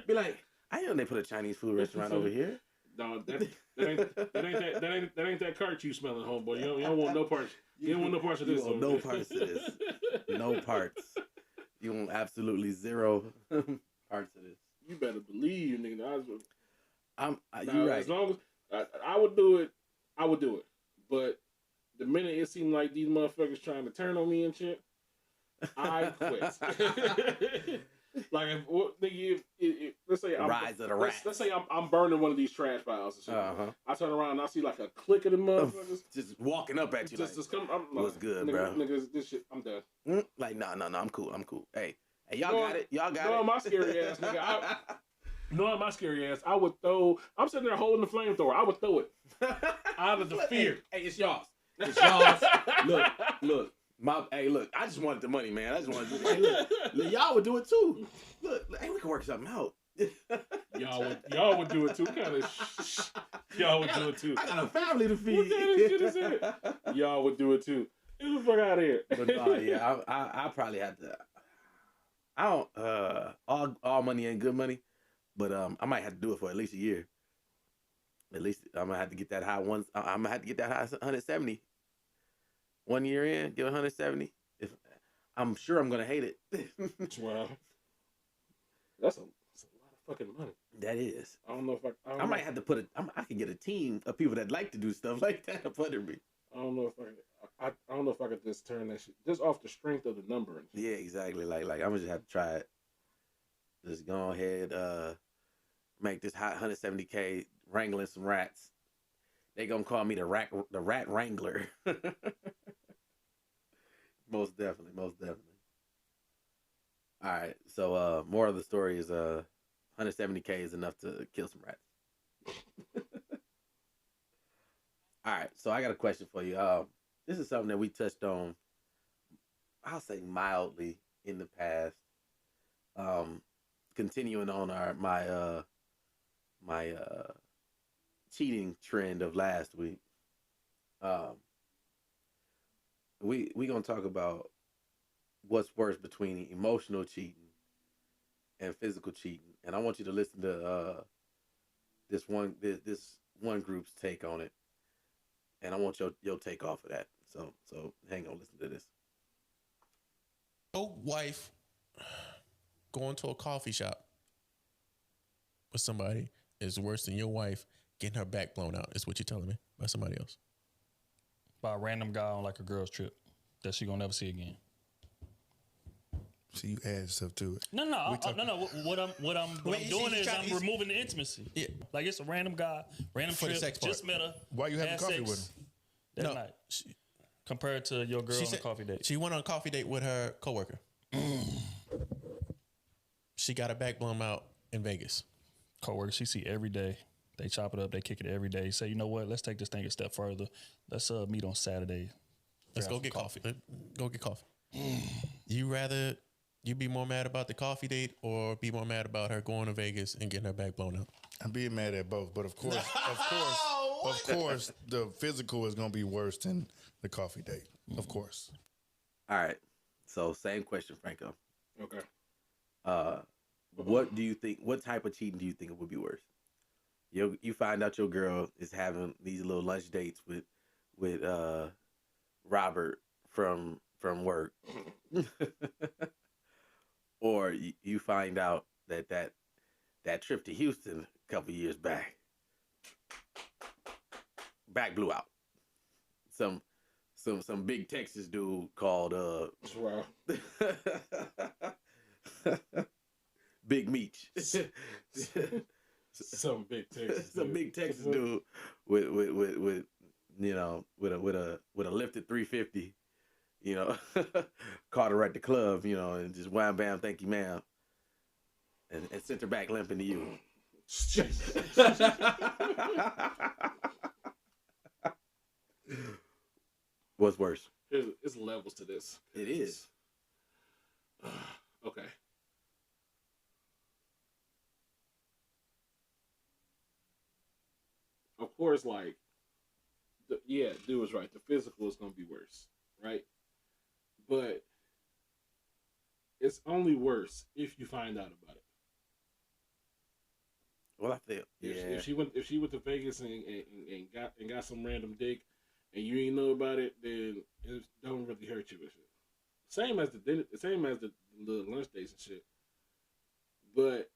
Be like, I know they put a Chinese food restaurant over here. No, that ain't that cart you smelling, homeboy. You don't want no parts. You don't want no parts of this. Want no parts of this. No parts. You want absolutely zero parts of this. You better believe, nigga. You're right. As long as I would do it, But the minute it seemed like these motherfuckers trying to turn on me and shit, I quit. Like if let's say let's say I'm burning one of these trash piles. And shit. I turn around and I see like a clique of them motherfuckers just walking up at you. Just come. What's good, bro? Niggas, this shit. I'm done. Like no, I'm cool. Hey, y'all got it. Y'all got it. No, my scary ass nigga. Knowing my scary ass, I would throw. I'm sitting there holding the flamethrower. I would throw it out of the fear. Hey, it's y'all. It's y'all. Look. Look, I just wanted the money, man. I just wanted to. Hey, look, y'all would do it too. Look, hey, we can work something out. y'all would do it too. Y'all would do it too. I got a family to feed. What kind of shit is that? Y'all would do it too. Get the fuck out of here. But no, yeah, I probably had to. I don't. All money ain't good money, but I might have to do it for at least a year. At least I'm gonna have to get that high once. I'm gonna have to get that high 170. 1 year in, get 170. If I'm sure I'm gonna hate it. Wow, that's a lot of fucking money. That is. I don't know if I might have to put I could get a team of people that like to do stuff like that up under me. I don't know if I could just turn that shit just off the strength of the number. And shit. Yeah, exactly. Like I'm gonna just have to try it. Just go ahead, make this hot 170K wrangling some rats. They gonna call me the rat wrangler. Most definitely. All right, so more of the story is 170K is enough to kill some rats. All right, so I got a question for you. This is something that we touched on, I'll say mildly in the past. Continuing on my cheating trend of last week. We gonna talk about what's worse between emotional cheating and physical cheating, and I want you to listen to this one group's take on it, and I want your take off of that. So hang on, listen to this. Your wife going to a coffee shop with somebody is worse than your wife getting her back blown out, is what you're telling me, by somebody else. By a random guy on like a girl's trip that she gonna never see again. So you add stuff to it. No. What I'm doing is I'm removing the intimacy. Yeah. Like it's a random guy, random for trip, the sex part. just met her. Why you having coffee with him? That night. Compared to your girl on a coffee date. She went on a coffee date with her coworker. She got her back blown out in Vegas. Coworker she see every day. They chop it up. They kick it every day. Say, you know what? Let's take this thing a step further. Let's meet on Saturday. Let's go get coffee. Go get coffee. You be more mad about the coffee date or be more mad about her going to Vegas and getting her back blown out? I'm being mad at both, but of course, the physical is gonna be worse than the coffee date. Of course. All right. So same question, Franco. Okay. What do you think? What type of cheating do you think it would be worse? You find out your girl is having these little lunch dates with Robert from work, or you find out that trip to Houston a couple years back blew out. Some big Texas dude called Wow. Big Meech Some big Texas. Some big Texas dude with with a lifted 350. Caught her at the club, and just wham bam, thank you, ma'am, and sent her back limping to you. What's worse? It's levels to this. It is. Okay. Of course, like, dude was right. The physical is gonna be worse, right? But it's only worse if you find out about it. Well, I feel If she went to Vegas and got some random dick and you ain't know about it, then it don't really hurt you with shit. Same as the lunch dates and shit. But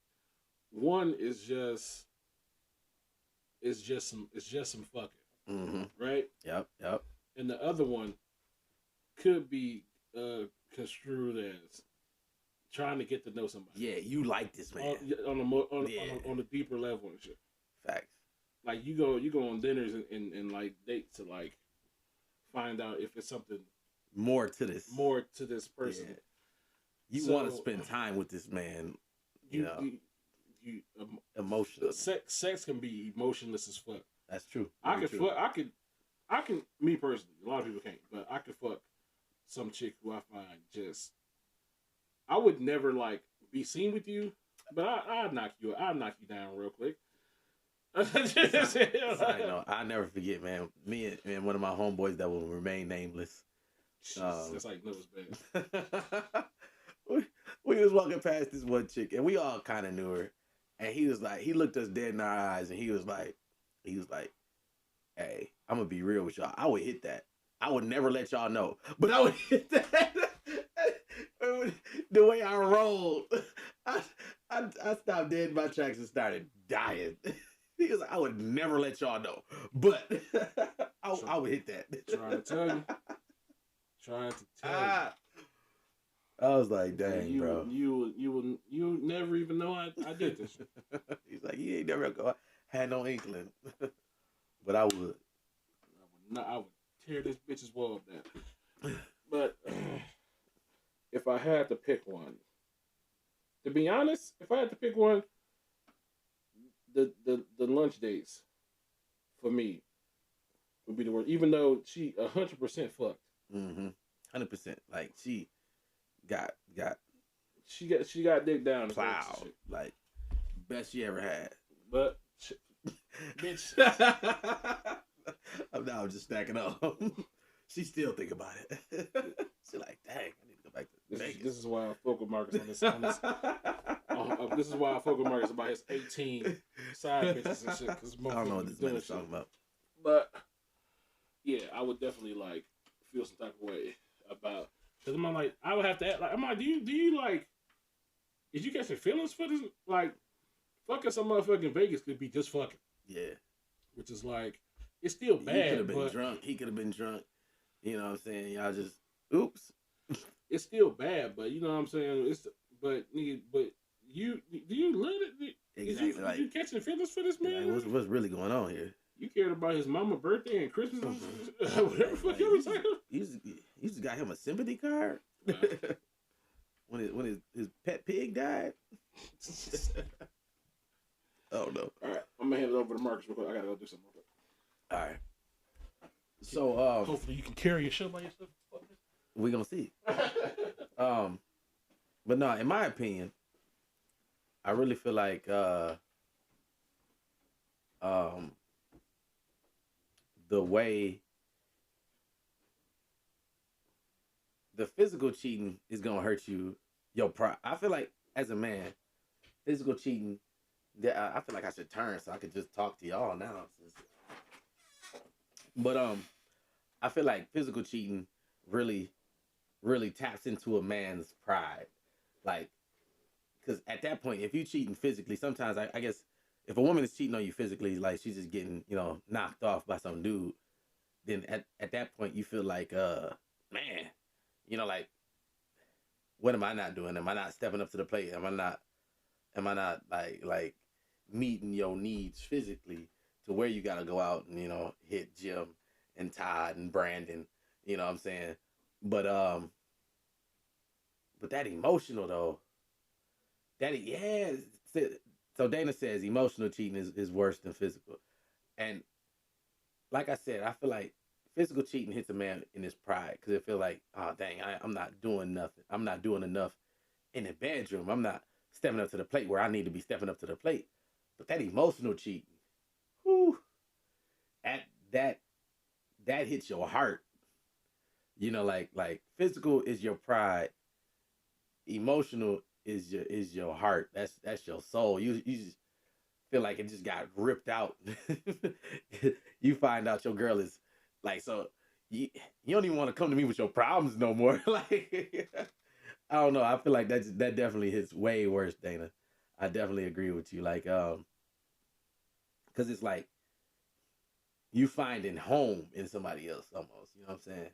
one is just some fucking, Mm-hmm. right? Yep. And the other one could be construed as trying to get to know somebody. Yeah, you like this man. On a deeper level and shit. Facts. Like you go on dinners and like dates to like find out if it's something more to this person. Yeah. You want to spend time with this man. Emotional. Sex can be emotionless as fuck. That's true. I can. Me personally, a lot of people can't, but I could fuck some chick who I find just. I would never like be seen with you, but I'll knock you down real quick. I never forget, man. Me and one of my homeboys that will remain nameless. It's like no, it's bad. we was walking past this one chick, and we all kind of knew her. And he was like, he looked us dead in our eyes, and he was like, "Hey, I'm gonna be real with y'all. I would hit that. I would never let y'all know, but I would hit that." The way I rolled, I stopped dead in my tracks and started dying. He was like, "I would never let y'all know, but I would hit that." Trying to tell you. I was like, "Dang, bro, you never even know I did this." He's like, "You ain't never had no inkling," but I would. I would tear this bitch's wall down. But if I had to pick one, to be honest, if I had to pick one, the lunch dates for me would be the worst. Even though she 100% fucked. 100%. Like she got she got dick down. Plowed. Like best she ever had. But bitch. I'm just stacking up. She still think about it. She like, dang, I need to go back to Vegas. This is why I fuck with Marcus on this. This is why I fuck with Marcus about his 18 side pictures and shit. Cause I don't know what this man is talking about. But yeah, I would definitely like feel some type of way about. Cause I'm like, I would have to act like, I'm like, do you like? Did you catch your feelings for this? Like, fucking some motherfucking Vegas could be just fucking. Yeah. Which is like, it's still bad. He could have been drunk. He could have been drunk. You know what I'm saying? Y'all just, oops. It's still bad, but you know what I'm saying? But you do you love it? Exactly. Did you catching feelings for this man? Like, what's really going on here? You cared about his mama birthday and Christmas, whatever fuck you was saying. You just got him a sympathy card when his pet pig died. Oh no! All right, I'm gonna hand it over to Marcus real quick. I gotta go do something real quick. All right. So hopefully you can carry your shit by yourself. We gonna see. But no, in my opinion, I really feel like the way the physical cheating is gonna hurt your pride. I feel like as a man, physical cheating. I feel like I should turn so I could just talk to y'all now. But I feel like physical cheating really taps into a man's pride, like, because at that point, if you cheating physically, sometimes I guess if a woman is cheating on you physically, like she's just getting knocked off by some dude, then at that point you feel like man, like, what am I not doing? Am I not stepping up to the plate? Am I not like meeting your needs physically to where you gotta go out and, hit Jim and Todd and Brandon, you know what I'm saying? But but that emotional though, yeah. So Dana says emotional cheating is worse than physical. And like I said, I feel like physical cheating hits a man in his pride because it feel like, oh dang, I'm not doing nothing. I'm not doing enough in the bedroom. I'm not stepping up to the plate where I need to be stepping up to the plate. But that emotional cheating, whew, at that hits your heart. Like physical is your pride, emotional is your heart. That's your soul. You just feel like it just got ripped out. You find out your girl is like, so you don't even want to come to me with your problems no more. Like I don't know. I feel like that definitely hits way worse, Dana. I definitely agree with you. Like because it's like you finding home in somebody else almost. You know what I'm saying?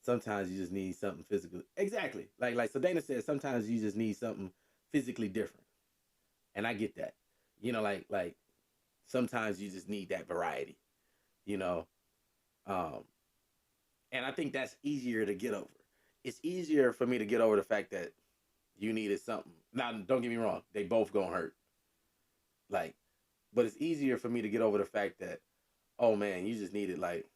Sometimes you just need something physical. Exactly. Like so Dana says sometimes you just need something physically different. And I get that. Like sometimes you just need that variety, you know. Um and I think that's easier to get over. It's easier for me to get over the fact that you needed something. Now don't get me wrong, they both gonna hurt. Like, but it's easier for me to get over the fact that, oh man, you just needed like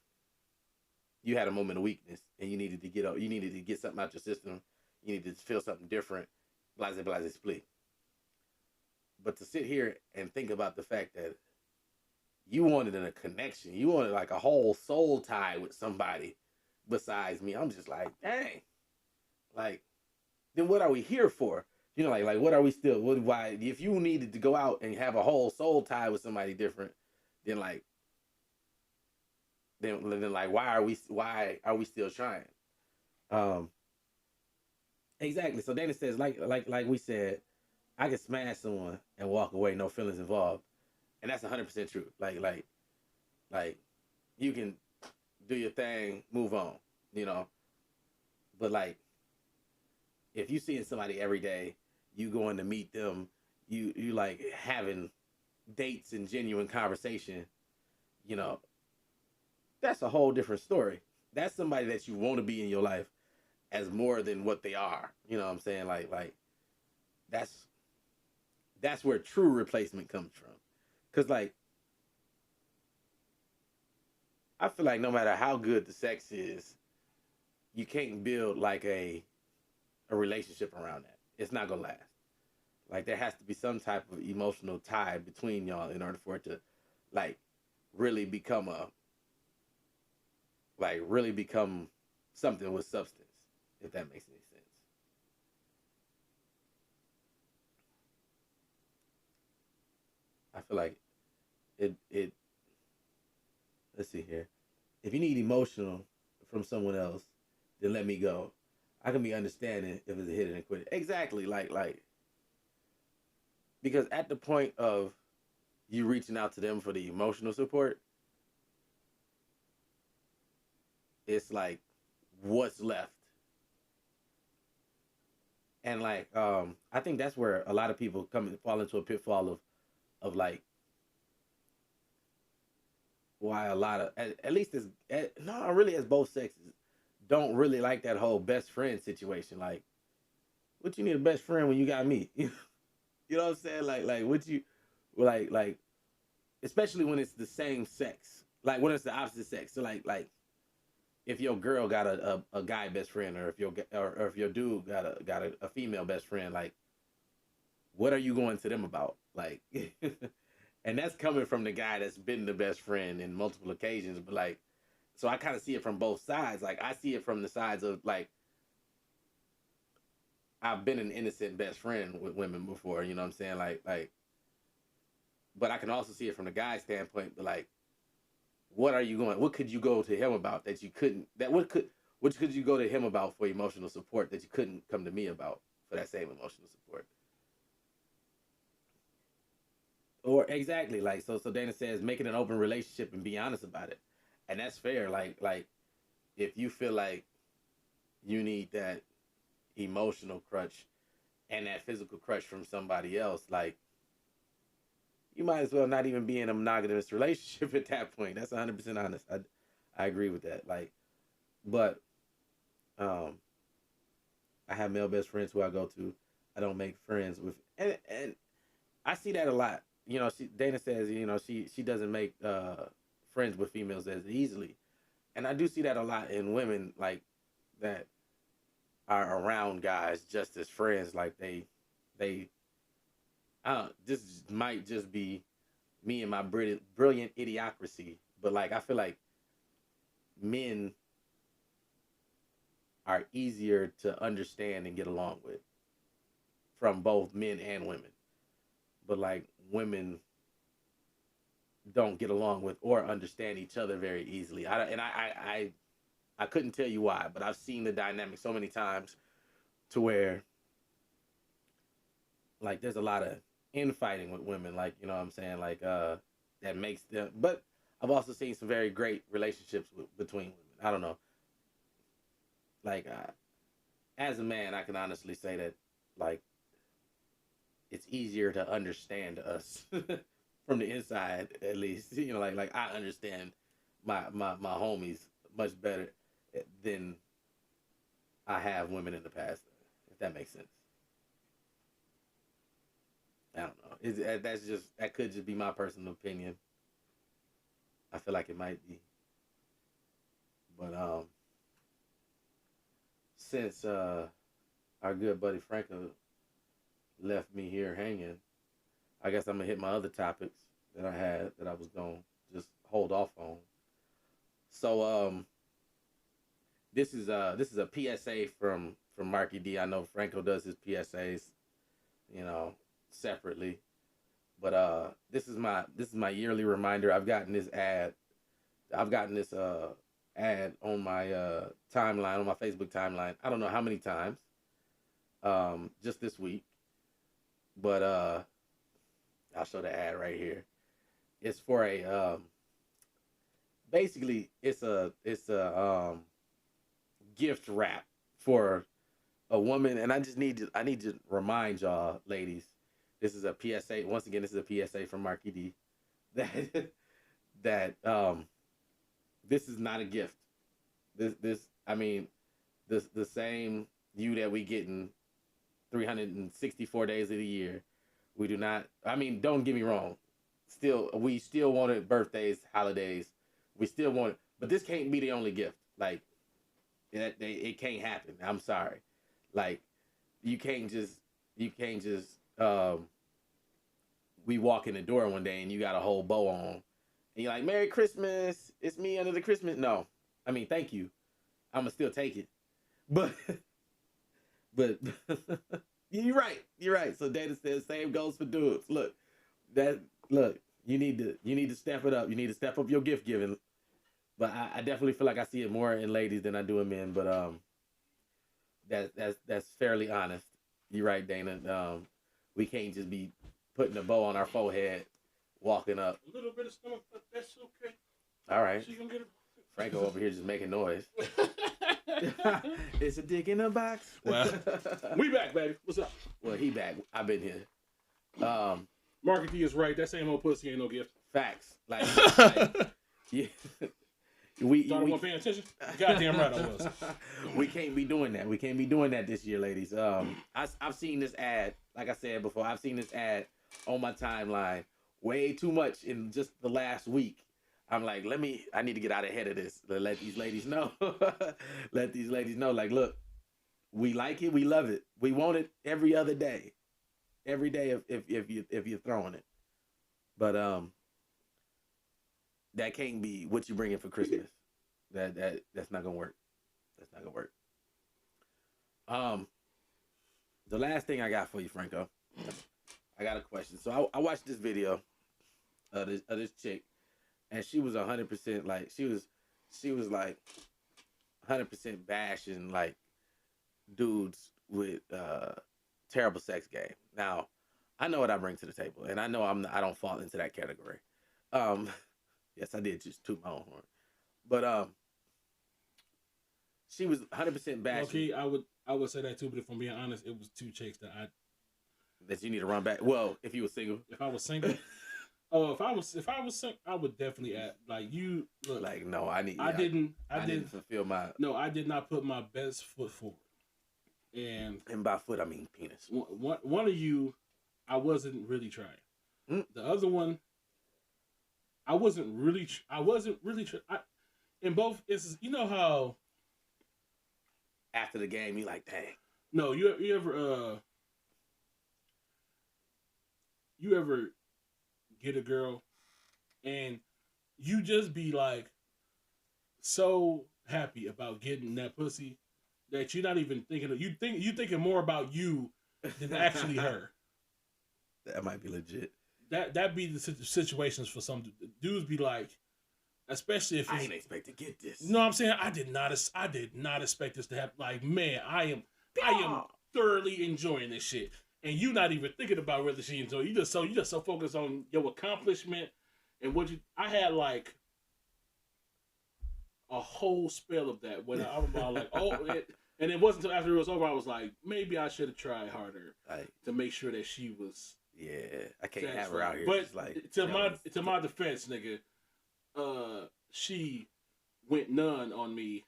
you had a moment of weakness and you needed to get something out your system, you needed to feel something different, blase split. But to sit here and think about the fact that you wanted a connection, you wanted like a whole soul tie with somebody besides me, I'm just like, dang. Like, then what are we here for? Like what are we still? Why? If you needed to go out and have a whole soul tie with somebody different, then like, then like, why are we still trying? Um, exactly. So Dana says, like we said, I could smash someone and walk away, no feelings involved, and that's 100% true. Like you can do your thing, move on, you know. But like, if you seeing somebody every day, you going to meet them, you like having dates and genuine conversation, you know, that's a whole different story. That's somebody that you want to be in your life as more than what they are. You know what I'm saying? Like that's that's where true replacement comes from. Cause like I feel like no matter how good the sex is, you can't build like a relationship around that. It's not gonna last. Like there has to be some type of emotional tie between y'all in order for it to like really become a really become something with substance, if that makes any sense. I feel like it let's see here. If you need emotional from someone else, then let me go. I can be understanding if it's a hit and quit. Exactly. Like because at the point of you reaching out to them for the emotional support, it's like what's left. And like I think that's where a lot of people come and fall into a pitfall of like why a lot of at least as no really as both sexes don't really like that whole best friend situation. Like what you need a best friend when you got me? You know what I'm saying? Like what you like especially when it's the same sex. Like when it's the opposite sex. So like if your girl got a guy best friend, or if your dude got a female best friend, like what are you going to them about? Like and that's coming from the guy that's been the best friend in multiple occasions. But like so I kind of see it from both sides. Like I see it from the sides of like I've been an innocent best friend with women before, you know what I'm saying? Like but I can also see it from the guy's standpoint, but like what could you go to him about that you couldn't what could you go to him about for emotional support that you couldn't come to me about for that same emotional support? Or exactly, like so Dana says make it an open relationship and be honest about it. And that's fair. Like if you feel like you need that emotional crutch and that physical crush from somebody else, like you might as well not even be in a monogamous relationship at that point. That's 100% honest. I agree with that. Like, but um, I have male best friends who I go to. I don't make friends with, and I see that a lot. You know, Dana says, you know, she doesn't make friends with females as easily, and I do see that a lot in women, like that are around guys just as friends. Like they this might just be me and my brilliant idiocracy, but like I feel like men are easier to understand and get along with from both men and women. But like women don't get along with or understand each other very easily. I couldn't tell you why, but I've seen the dynamic so many times to where like there's a lot of infighting with women, like you know what I'm saying, like that makes them. But I've also seen some very great relationships between women. I don't know, like as a man, I can honestly say that like it's easier to understand us from the inside, at least. You know, like I understand my homies much better than I have women in the past, if that makes sense. I don't know. That could just be my personal opinion. I feel like it might be, but since our good buddy Franco left me here hanging, I guess I'm gonna hit my other topics that I had that I was gonna just hold off on. So this is a PSA from Marky D. I know Franco does his PSAs, you know, separately. But this is my yearly reminder. I've gotten this ad on my timeline, on my Facebook timeline. I don't know how many times. Just this week. But I'll show the ad right here. It's for a basically it's a gift wrap for a woman, and I need to remind y'all, ladies, this is a PSA. Once again, this is a PSA from Marky D that this is not a gift. The same you that we getting 364 days of the year. We do not. I mean, don't get me wrong. We still wanted birthdays, holidays. We still want it, but this can't be the only gift. Like it can't happen. I'm sorry. Like you can't just we walk in the door one day and you got a whole bow on and you're like, Merry Christmas, it's me under the Christmas. No, I mean, thank you, I'm gonna still take it, but you're right. So Data says same goes for dudes. Look, you need to step it up. You need to step up your gift giving. But I definitely feel like I see it more in ladies than I do in men. But that's fairly honest. You're right, Dana. We can't just be putting a bow on our forehead, walking up. A little bit of stomach, but that's okay. All right. She gonna get it. Franco over here just making noise. It's a dick in a box. Well, we back, baby. What's up? Well, he back. I've been here. Marky D is right. That same old pussy ain't no gift. Facts. Like yeah. Thought I wasn't paying attention? Goddamn right I was. We can't be doing that. We can't be doing that this year, ladies. I've seen this ad. Like I said before, I've seen this ad on my timeline way too much in just the last week. I'm like, I need to get out ahead of this. Let these ladies know. Let these ladies know, like, look, we like it, we love it. We want it every other day. Every day if you're throwing it. But that can't be what you bring in for Christmas. That's not gonna work. That's not gonna work. The last thing I got for you, Franco, I got a question. So I watched this video of this chick, and she was 100% like she was like 100% bashing like dudes with terrible sex game. Now, I know what I bring to the table, and I know I don't fall into that category. Yes, I did just toot my own horn, but she was 100% bashing. Okay, I would I would say that too, but if I'm being honest, it was 2 chicks that you need to run back. Well, if you were single, if I was single, if I was single, I would definitely add like you look. like no, I didn't fulfill my. No, I did not put my best foot forward. And by foot I mean penis. One of you, I wasn't really trying. The other one, I wasn't really trying. In both instances, you know how after the game you like, dang. No, you ever get a girl and you just be like so happy about getting that pussy that you're not even thinking of, you thinking more about you than actually her. That might be legit. That be the situations for some dudes. Be like, especially if I ain't expect to get this. You know what I'm saying? I did not expect this to happen. Like, man, I am thoroughly enjoying this shit, and you not even thinking about whether she enjoy. You just so focused on your accomplishment and what you. I had like a whole spell of that when I was like, and it wasn't until after it was over I was like, maybe I should have tried harder to make sure that she was. Yeah, I can't have her out here. But just like, to my defense, nigga, she went none on me,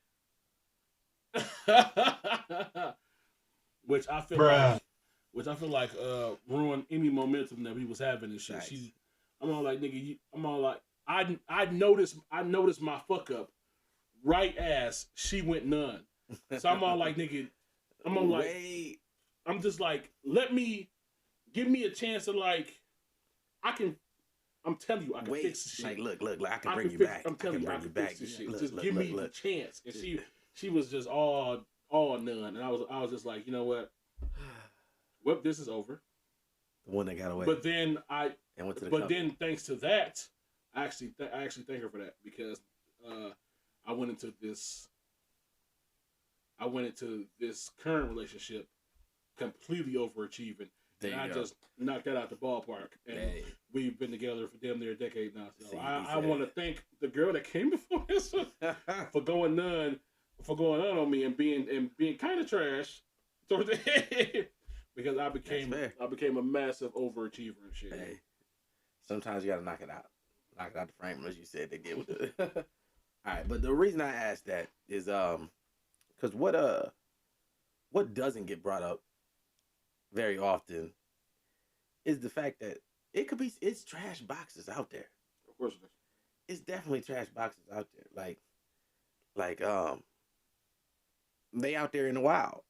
which I feel like ruined any momentum that we was having and shit. Nice. I'm all like, nigga, I noticed my fuck up right as she went none. So I'm all like, nigga, I'm just like, give me a chance to like, I'm telling you, I can fix this shit. Like, look, I can bring you back. I'm telling you, I can fix this shit. Just give me a chance. And she was just all none, and I was just like, you know what? Well, this is over. The one that got away. But then then thanks to that, I actually thank her for that because I went into this current relationship completely overachieving. And I just knocked that out the ballpark. And we've been together for damn near a decade now. So I want to thank the girl that came before this for going on on me and being kind of trash towards the end. Because I became a massive overachiever and shit. Hey, sometimes you gotta knock it out the frame, as you said they did with it. All right, but the reason I asked that is because what doesn't get brought up very often is the fact that it's trash boxes out there. Of course it is. It's definitely trash boxes out there. Like they out there in the wild.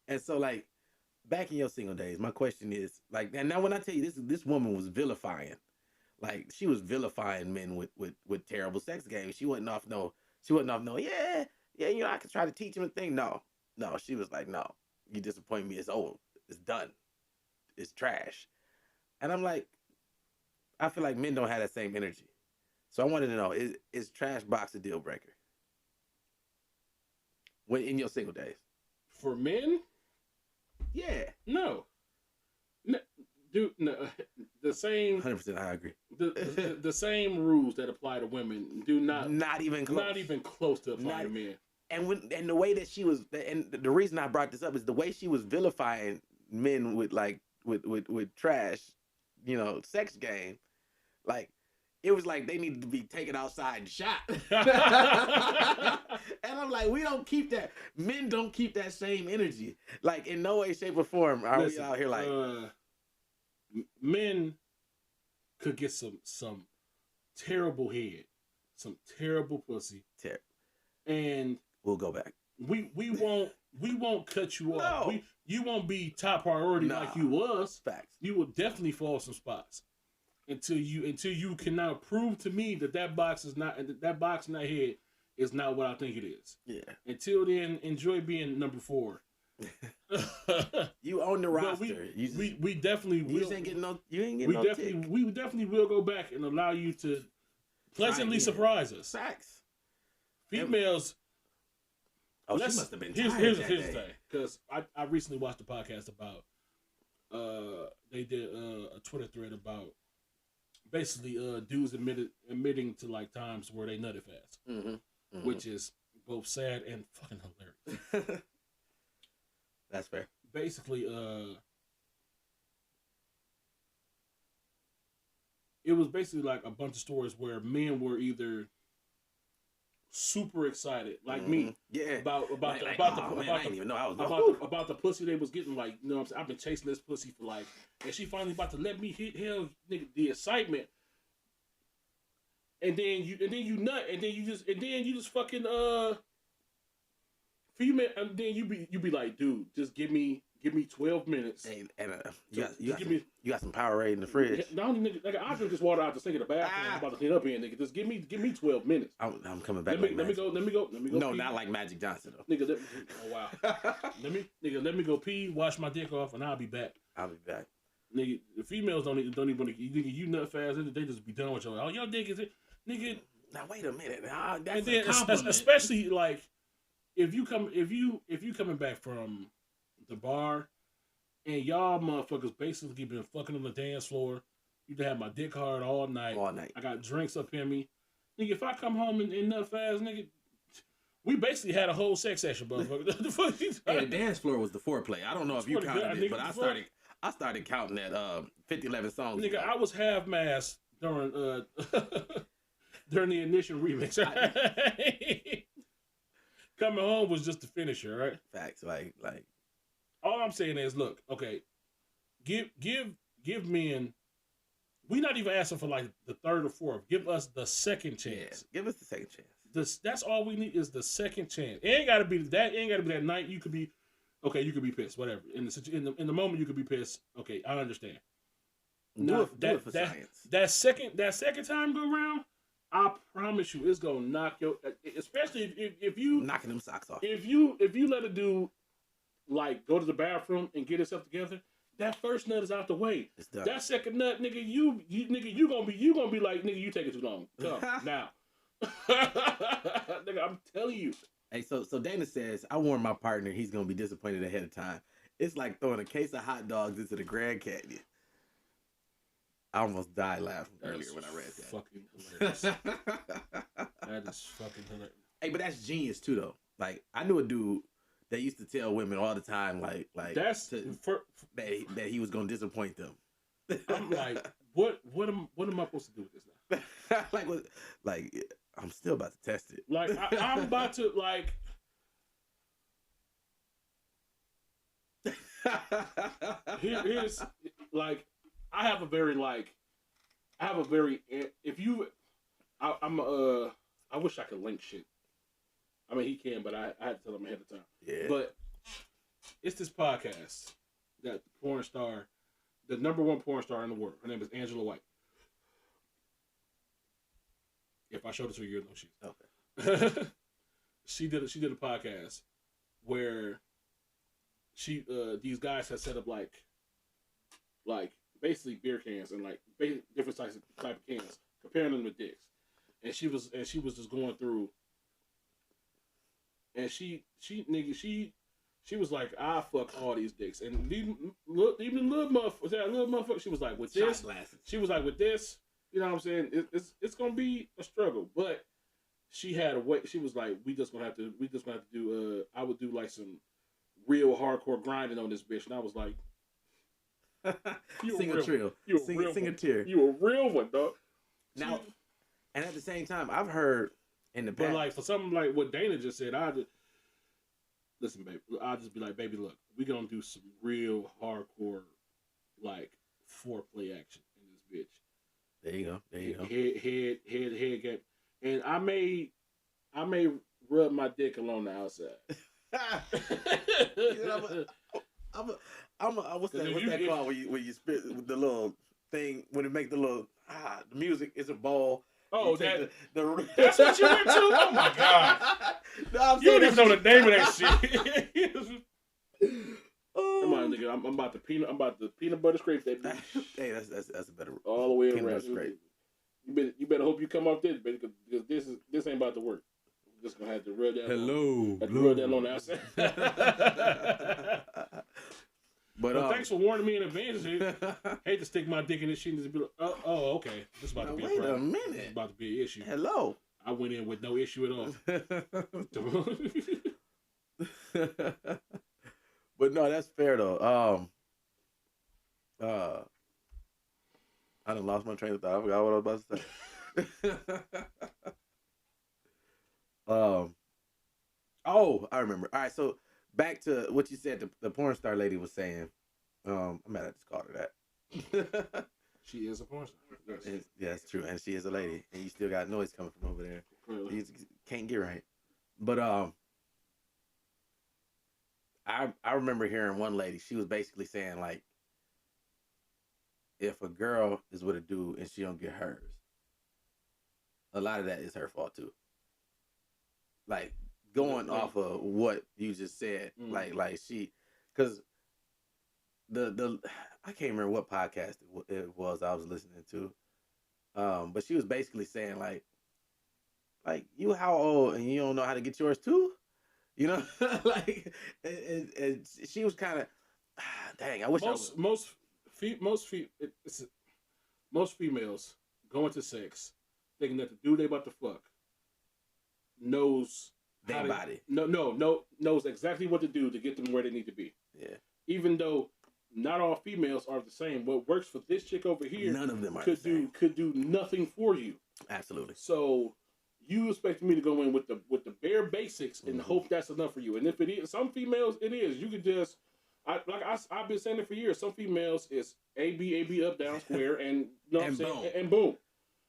And so, like, back in your single days, my question is, like, and now when I tell you this woman was vilifying, like, she was vilifying men with terrible sex games. She wasn't off no, yeah, you know, I could try to teach him a thing. No, she was like, no, you disappoint me. It's old. It's done. It's trash. And I'm like, I feel like men don't have that same energy. So I wanted to know, is trash box a deal breaker? When in your single days? For men? Yeah. No. Dude, no. The same. 100%, I agree. The same rules that apply to women do not even close to apply to men. And the way that she was, and the reason I brought this up is the way she was vilifying men with trash, you know, sex game. Like, it was like they needed to be taken outside and shot. And I'm like, we don't keep that. Men don't keep that same energy. Like, in no way, shape, or form are we out here like. Men could get some terrible head, some terrible pussy. And we'll go back. We won't cut you off. You won't be top priority like you was. Facts. You will definitely fall some spots. Until you can now prove to me that box is not, that box in that head is not what I think it is. Yeah. Until then, enjoy being number 4. You own the roster. We definitely will. You ain't getting no. Tick. We definitely will go back and allow you to pleasantly surprise us. Facts. Females. Oh, she must have been Here's tired the that day. thing, because I recently watched a podcast about. They did a Twitter thread about. Basically, dudes admitting to like times where they nutted fast, which is both sad and fucking hilarious. That's fair. Basically, it was basically like a bunch of stories where men were either super excited, like me, about the pussy they was getting. Like, you know what I'm saying? I've been chasing this pussy for like, and she finally about to let me hit. Hell, nigga, the excitement. And then you nut, and then you just fucking female, and then you be like, dude, just give me 12 minutes. Hey, and you got some Powerade in the fridge. No, nigga, I drink this water out the sink in the bathroom. I'm about to clean up here, nigga. Just give me 12 minutes. I'm coming back. Let me go. No, pee. not like Magic Johnson though. Nigga, oh wow. let me go pee, wash my dick off, and I'll be back. Nigga, the females don't even want to. You nut fast, they just be done with your. Oh, your dick is it, nigga. Now wait a minute. That's and then a compliment. especially like if you coming back from the bar and y'all motherfuckers basically been fucking on the dance floor. You have my dick hard all night. I got drinks up in me. Nigga, if I come home and nut fast, nigga, we basically had a whole sex session, motherfucker. The fuck you hey, the dance floor was the foreplay. I don't know if you counted it, but I started counting at 50-11 songs. Nigga, I was half mast during during the initial remix. Coming home was just the finisher, right? Facts, like. All I'm saying is, look, okay, give men. We not even asking for like the third or fourth. Give us the second chance. Yeah, give us the second chance. That's all we need is the second chance. It ain't gotta be that. It ain't gotta be that night. You could be, okay. You could be pissed. Whatever. In the moment, you could be pissed. Okay, I understand. Do it for science. That second time go around, I promise you, it's gonna knock your. Especially if you knocking them socks off. If you let a dude like go to the bathroom and get himself together, that first nut is out the way. That second nut, nigga, you gonna be like, nigga, you taking too long. Come now, nigga, I'm telling you. Hey, so Dana says, I warned my partner he's gonna be disappointed ahead of time. It's like throwing a case of hot dogs into the Grand Canyon. I almost died laughing earlier when I read that. Fucking hilarious. That is fucking hilarious. Hey, but that's genius too, though. Like, I knew a dude that used to tell women all the time, like that he was gonna disappoint them. I'm like, what am I supposed to do with this now? like I'm still about to test it. Like I'm about to like. Here's like, I have a very if you, I wish I could link shit. I mean, he can, but I had to tell him ahead of time. Yeah. But it's this podcast that the porn star, the number one porn star in the world, her name is Angela White. If I showed it to you, you'll know she's okay. She did a podcast where these guys had set up like basically beer cans and like different type of cans, comparing them to dicks, and she was just going through. And she was like, I fuck all these dicks. And even little motherfucker, she was like, with this, you know what I'm saying? It's gonna be a struggle. But she had a way. She was like, we just gonna have to do. I would do like some real hardcore grinding on this bitch, and I was like, sing a trill, sing a tear. You a real one, dog. Now, and at the same time, I've heard. But like for something like what Dana just said, listen, baby. I'll just be like, baby, look, we gonna do some real hardcore, like foreplay action in this bitch. There you go. Head game, and I may rub my dick along the outside. What's that called when you spit the little thing when it make the little the music is a ball. Oh, that's what you went to? Oh my god! No, you don't even know the name of that shit. Come on, nigga. I'm about to peanut butter scrape that bitch. Hey, that's a better all the way around. You better hope you come off this, because this ain't about to work. I'm just gonna have to rub that. Rub that on the outside. But thanks for warning me in advance. Hate to stick my dick in this shit and just be like, oh, okay. This is about to be a problem. Wait a minute. This is about to be an issue. Hello. I went in with no issue at all. But no, that's fair though. I done lost my train of thought. I forgot what I was about to say. Oh, I remember. All right, so back to what you said. The porn star lady was saying. I'm mad I just called her that. She is a porn star. Yes. Yeah, that's true, and she is a lady, and you still got noise coming from over there. Really? You can't get right. But I remember hearing one lady. She was basically saying like, if a girl is with a dude and she don't get hers, a lot of that is her fault too. Like going off of what you just said, like she, because the I can't remember what podcast it was I was listening to, but she was basically saying like you how old and you don't know how to get yours too, you know, like and she was kind of dang. I wish most females going to sex thinking that the dude they about to fuck knows their body. Knows exactly what to do to get them where they need to be. Yeah. Even though not all females are the same. What works for this chick over here, none of them are could do nothing for you. Absolutely. So you expect me to go in with the bare basics and hope that's enough for you. And if it is, some females it is. You could just I've been saying it for years. Some females is AB up down square and you know what I'm saying boom. And boom.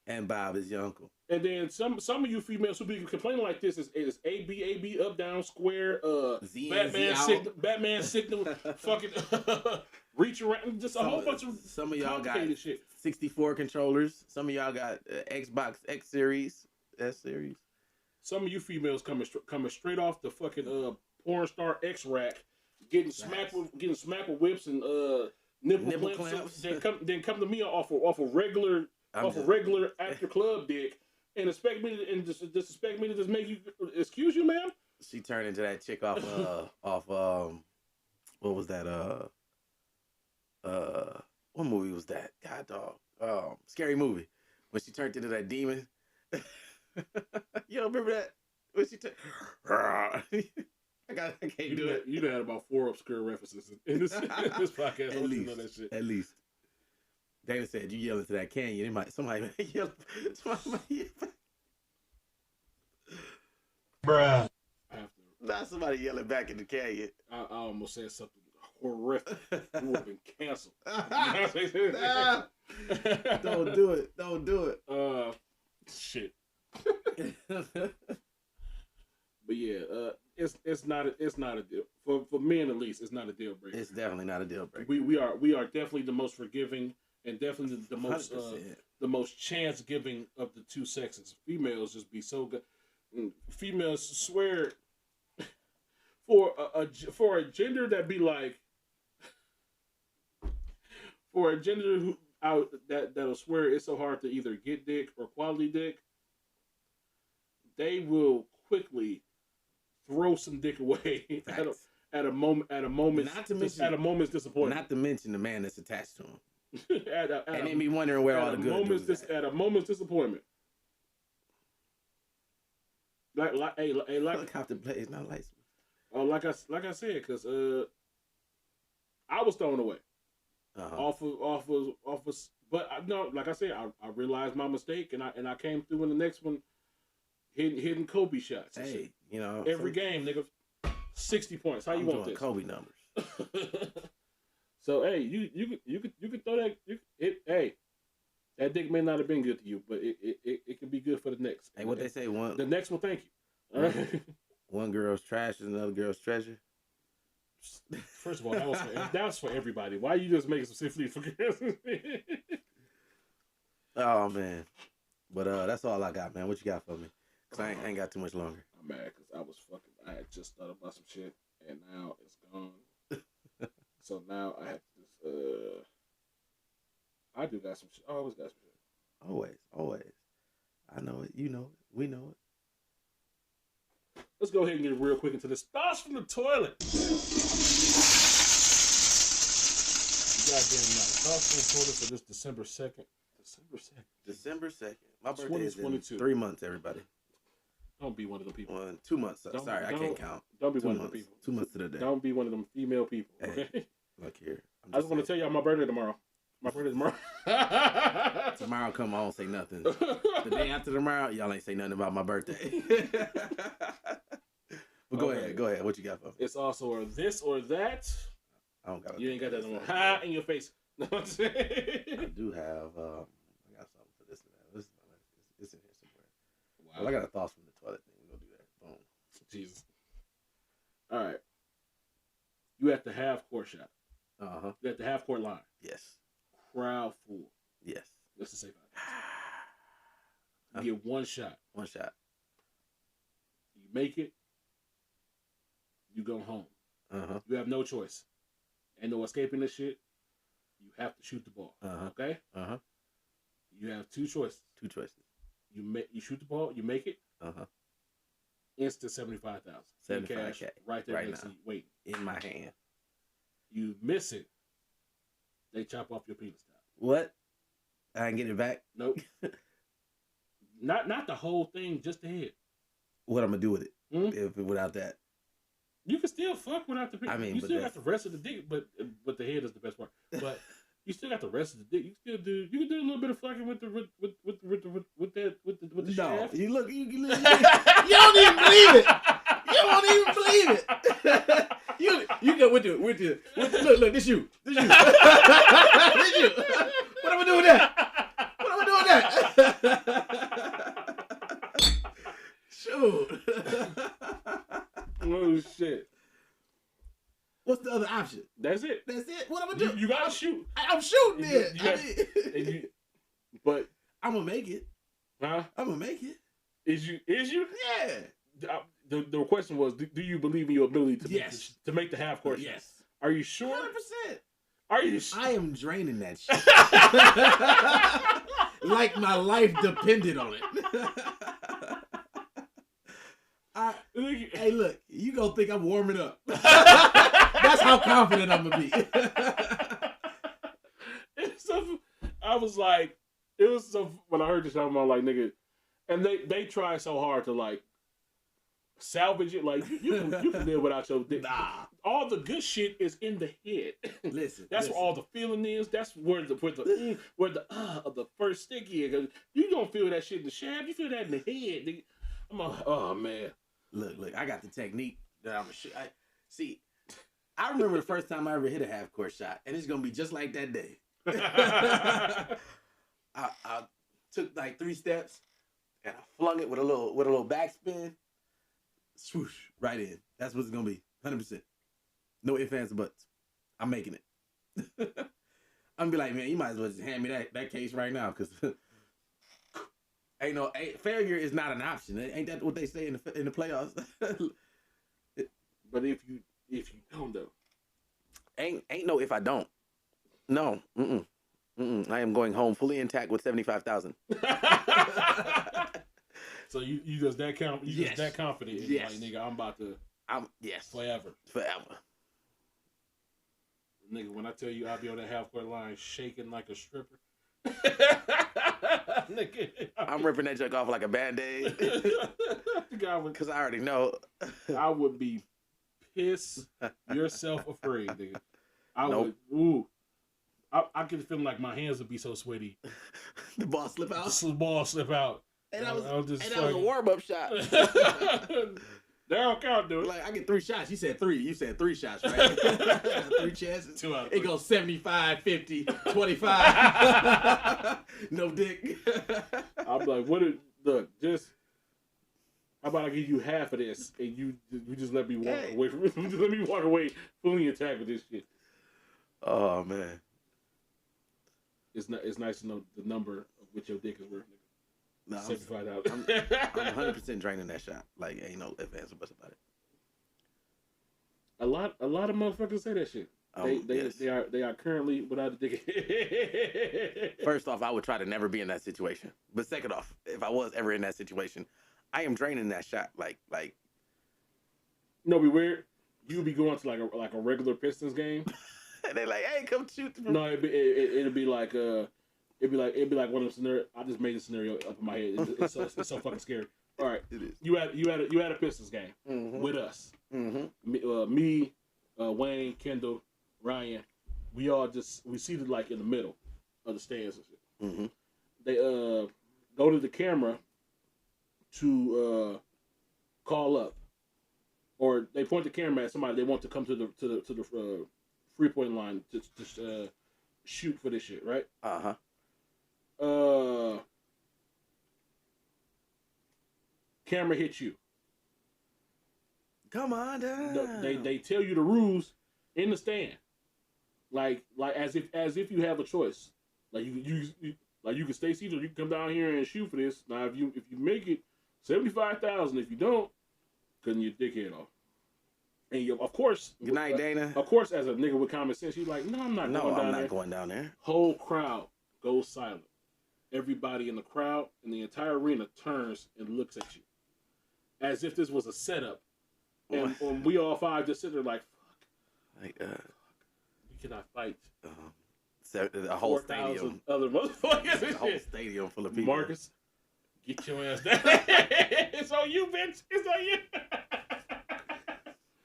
And Bob is your uncle. And then some of you females who be complaining like this is AB up down square Batman signal fucking reach around, just a whole bunch of some of y'all got shit. 64 controllers. Some of y'all got Xbox X series, S series. Some of you females coming straight off the fucking porn star X rack, getting smacked with whips and nipple clamps. Then come to me off a regular after club dick and expect me to just make you excuse you, ma'am. She turned into that chick off what was that what movie was that? God dog. Scary Movie. When she turned into that demon. You don't remember that? When she I can't do it. You had about 4 obscure references in this podcast. At least, know that shit. At least. Dana said, you yell into that canyon. Somebody yell. Bruh. Not somebody yelling back in the canyon. I almost said something horrific. You would have been canceled. Don't do it. Don't do it. Shit. But yeah, it's not a deal for men at least. It's not a deal breaker. It's definitely not a deal breaker. We are definitely the most forgiving and definitely the most chance giving of the two sexes. Females just be so good. Females swear for a gender that be like for a gender who that'll swear it's so hard to either get dick or quality dick. They will quickly throw some dick away at a moment's disappointment. Not to mention the man that's attached to him. and then be wondering where all the good dudes at a moment's disappointment. Like helicopter play is not license. Like I said, because I was thrown away off of. But no, like I said, I realized my mistake and I came through in the next one. Hitting Kobe shots. Hey, you know, every game, nigga, 60 points. How you want this? Kobe numbers. So hey, you could throw that. Hey, that dick may not have been good to you, but it could be good for the next. Hey, what they say the next will thank you. All right. One girl's trash is another girl's treasure. First of all, that was for everybody. Why you just making specifically for girls? Oh man, but that's all I got, man. What you got for me? Cause I ain't got too much longer. I'm mad because I had just thought about some shit and now it's gone. So now I have to I do got some shit. I always got some shit. Always. I know it. You know it. We know it. Let's go ahead and get real quick into this. Thoughts from the toilet. Goddamn night. Thoughts from the toilet for this December 2nd. December 2nd. My birthday is in 3 months, everybody. Don't be one of them people. 2 months. Don't- Sorry, I don't- can't count. Don't be 2 one of months. them people. 2 months to the day. Don't be one of them female people. Hey. Okay. Look here. I just want to tell y'all my birthday tomorrow. My birthday tomorrow. Tomorrow come, I won't say nothing. The day after tomorrow, y'all ain't say nothing about my birthday. But go ahead. What you got for me? It's also or this or that. I don't got. You ain't got that no more. Ha in your face. No, I'm saying. I do have. I got something for this and that. This is it's in here somewhere. Wow. Well, I got a thoughts from the toilet thing. We'll do that. Boom. Jesus. All right. You at the half court shot. You at the half court line. Yes. Crowd full. Yes. Let's just say 5,000. You get one shot. One shot. You make it. You go home. You have no choice. Ain't no escaping this shit. You have to shoot the ball. Okay? You have two choices. Two choices. You shoot the ball, you make it. Instant 75,000. 75K. Right there Right next now. to you. Wait. In my hand. You miss it. They chop off your penis top. What? I ain't getting it back? Nope. Not the whole thing, just the head. What I'm gonna do with it? Hmm? If without that? You can still fuck without the penis. I mean, you but still got the rest of the dick, but the head is the best part. But you still got the rest of the dick. You can do a little bit of fucking with the shaft. You look. You don't even believe it. You won't even believe it. you go with the look. This you. This you. This you. What am I doing with that? What am I doing with that? Shoot. Oh shit. What's the other option? That's it. That's it. What am I doing? You gotta shoot. I'm shooting it. But I'm gonna make it. huh? I'm gonna make it. Is you? Yeah. The question was, do you believe in your ability to Yes. to make the half court? Yes. Are you sure? 100%. Are you sure? I am draining that shit. Like my life depended on it. Hey, look, you gonna think I'm warming up. That's how confident I'm gonna be. I was like, it was so when I heard this album, I'm like, nigga, and they try so hard to like salvage it. Like you can live without your dick. Nah. All the good shit is in the head. Listen, That's where all the feeling is. That's where the of the first stick is. You don't feel that shit in the shaft. You feel that in the head. Nigga. I'm like, oh man. Look, I got the technique that I'm gonna shoot. See, I remember the first time I ever hit a half court shot, and it's gonna be just like that day. I took like 3 steps and I flung it with a little backspin. Swoosh, right in. That's what it's gonna be. 100%. No ifs, ands, or buts. I'm making it. I'm gonna be like, man, you might as well just hand me that case right now, because failure is not an option. Ain't that what they say in the playoffs? But if you don't though, ain't no if I don't. No. I am going home fully intact with 75,000. So you just that Yes. just that confident. Yes. Like, nigga, I'm about to Yes. forever. Nigga, when I tell you I'll be on that half court line shaking like a stripper. Nigga, I'm ripping that junk off like a Band-Aid. Because I already know. I would be piss yourself afraid, nigga. I Nope. would. Ooh. I could feel like my hands would be so sweaty. The ball slip out. The ball slip out. And that was fucking... a warm-up shot. They don't count, dude. Like, I get 3 shots. You said 3. You said 3 shots, right? 3 chances. 2 out of It 3. goes 75, 50, 25. No dick. I'm like, look, just how about I give you half of this and you just let me walk away from it. Just let me walk away fully intact with this shit. Oh man. It's nice to know the number of which your dick is worth, nigga. No, $75,000. I'm 100% draining that shot. Like, ain't no ifs, ands, or buts about it. A lot of motherfuckers say that shit. Yes. They are currently without a dick. First off, I would try to never be in that situation. But second off, if I was ever in that situation, I am draining that shot. Like. No, be weird. You would be going to like a regular Pistons game. And they like, hey, come shoot. No, it'd be like one of the scenarios. I just made a scenario up in my head. It's so fucking scary. All right. It is. You had a Pistons game with us. Me, Wayne, Kendall, Ryan. We seated like in the middle of the stands and shit. They go to the camera to call up, or they point the camera at somebody they want to come to the 3-point line to shoot for this shit, right? Camera hits you. Come on down. They tell you the rules in the stand, like as if you have a choice. Like you can stay seated, or you can come down here and shoot for this. Now if you make it, $75,000. If you don't, cutting your dickhead off. And you, of course, good night, Dana. Of course, as a nigga with common sense, you're like, no, I'm not going down there. Whole crowd goes silent. Everybody in the crowd and the entire arena turns and looks at you, as if this was a setup. And we all five just sit there like, fuck. Like, we cannot fight. A whole stadium. Other motherfuckers. A whole stadium full of people. Marcus, get your ass down. It's on you, bitch. It's on you.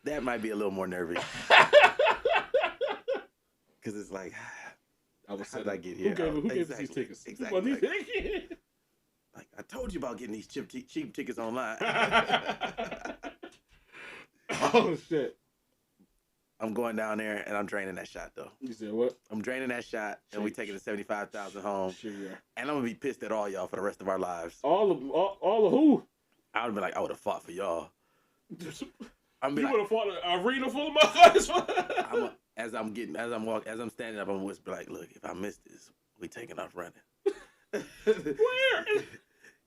That might be a little more nervy. Because it's like, how did I get here? Who gave us these tickets? Exactly. Like, I told you about getting these cheap tickets online. Oh, shit. I'm going down there and I'm draining that shot, though. You said what? I'm draining that shot and we taking the 75,000 home. Sure, yeah. And I'm going to be pissed at all y'all for the rest of our lives. All of who? I would have been like, I would have fought for y'all. You would have fought an arena full of motherfuckers. As I'm standing up, I'm going to be like, look, if I miss this, we taking off running. Where?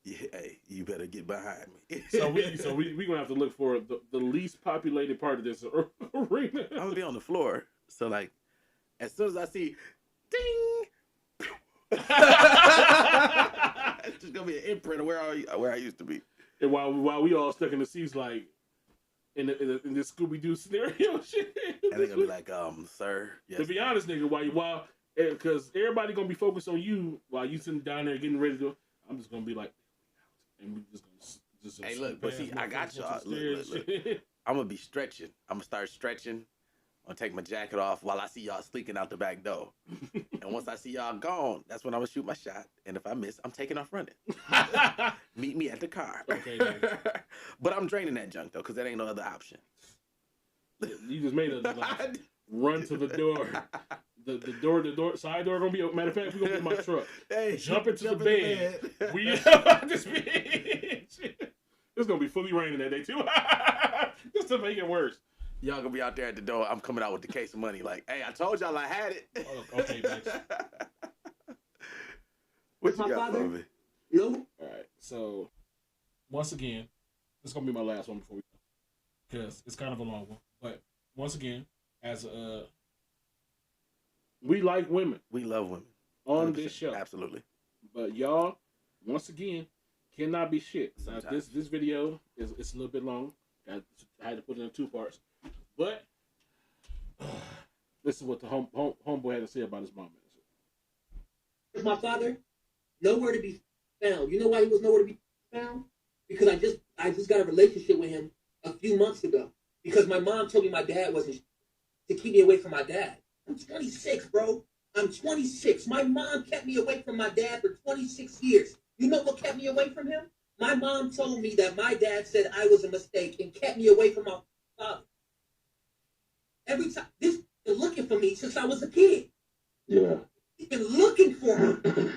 Yeah, hey, you better get behind me. so we gonna have to look for the least populated part of this arena. I'm gonna be on the floor. So like, as soon as I see, ding, it's just gonna be an imprint of where I used to be. And while we all stuck in the seats, like in this Scooby Doo scenario shit. And they're gonna be like, sir. Yes, to be honest, nigga, while because everybody gonna be focused on you while you sitting down there getting ready to. I'm just gonna be like. And we just hey, look, but see, I got y'all. Look. I'm gonna be stretching. I'm gonna start stretching. I'm gonna take my jacket off while I see y'all sneaking out the back door. And once I see y'all gone, that's when I'm gonna shoot my shot. And if I miss, I'm taking off running. Meet me at the car. Okay. But I'm draining that junk though, because that ain't no other option. You just made a run to the door. The side door gonna be matter of fact, we gonna be in my truck. Hey, jump into the bed. We about this bitch. It's gonna be fully raining that day too. Just to make it worse. Y'all gonna be out there at the door. I'm coming out with the case of money. Like, hey, I told y'all I had it. Oh, okay, bitch. What you got for me? No. All right. So once again, this is gonna be my last one before we go, because it's kind of a long one. But once again, as we like women. We love women. On this show. Absolutely. But y'all, once again, cannot be shit. Now, this video it's a little bit long. I had to put it in 2 parts. But this is what the homeboy had to say about his mom. My father, nowhere to be found. You know why he was nowhere to be found? Because I just got a relationship with him a few months ago. Because my mom told me my dad wasn't to keep me away from my dad. I'm 26, bro. I'm 26. My mom kept me away from my dad for 26 years. You know what kept me away from him? My mom told me that my dad said I was a mistake and kept me away from my father. Every time, this been looking for me since I was a kid. Yeah. He's been looking for me. Can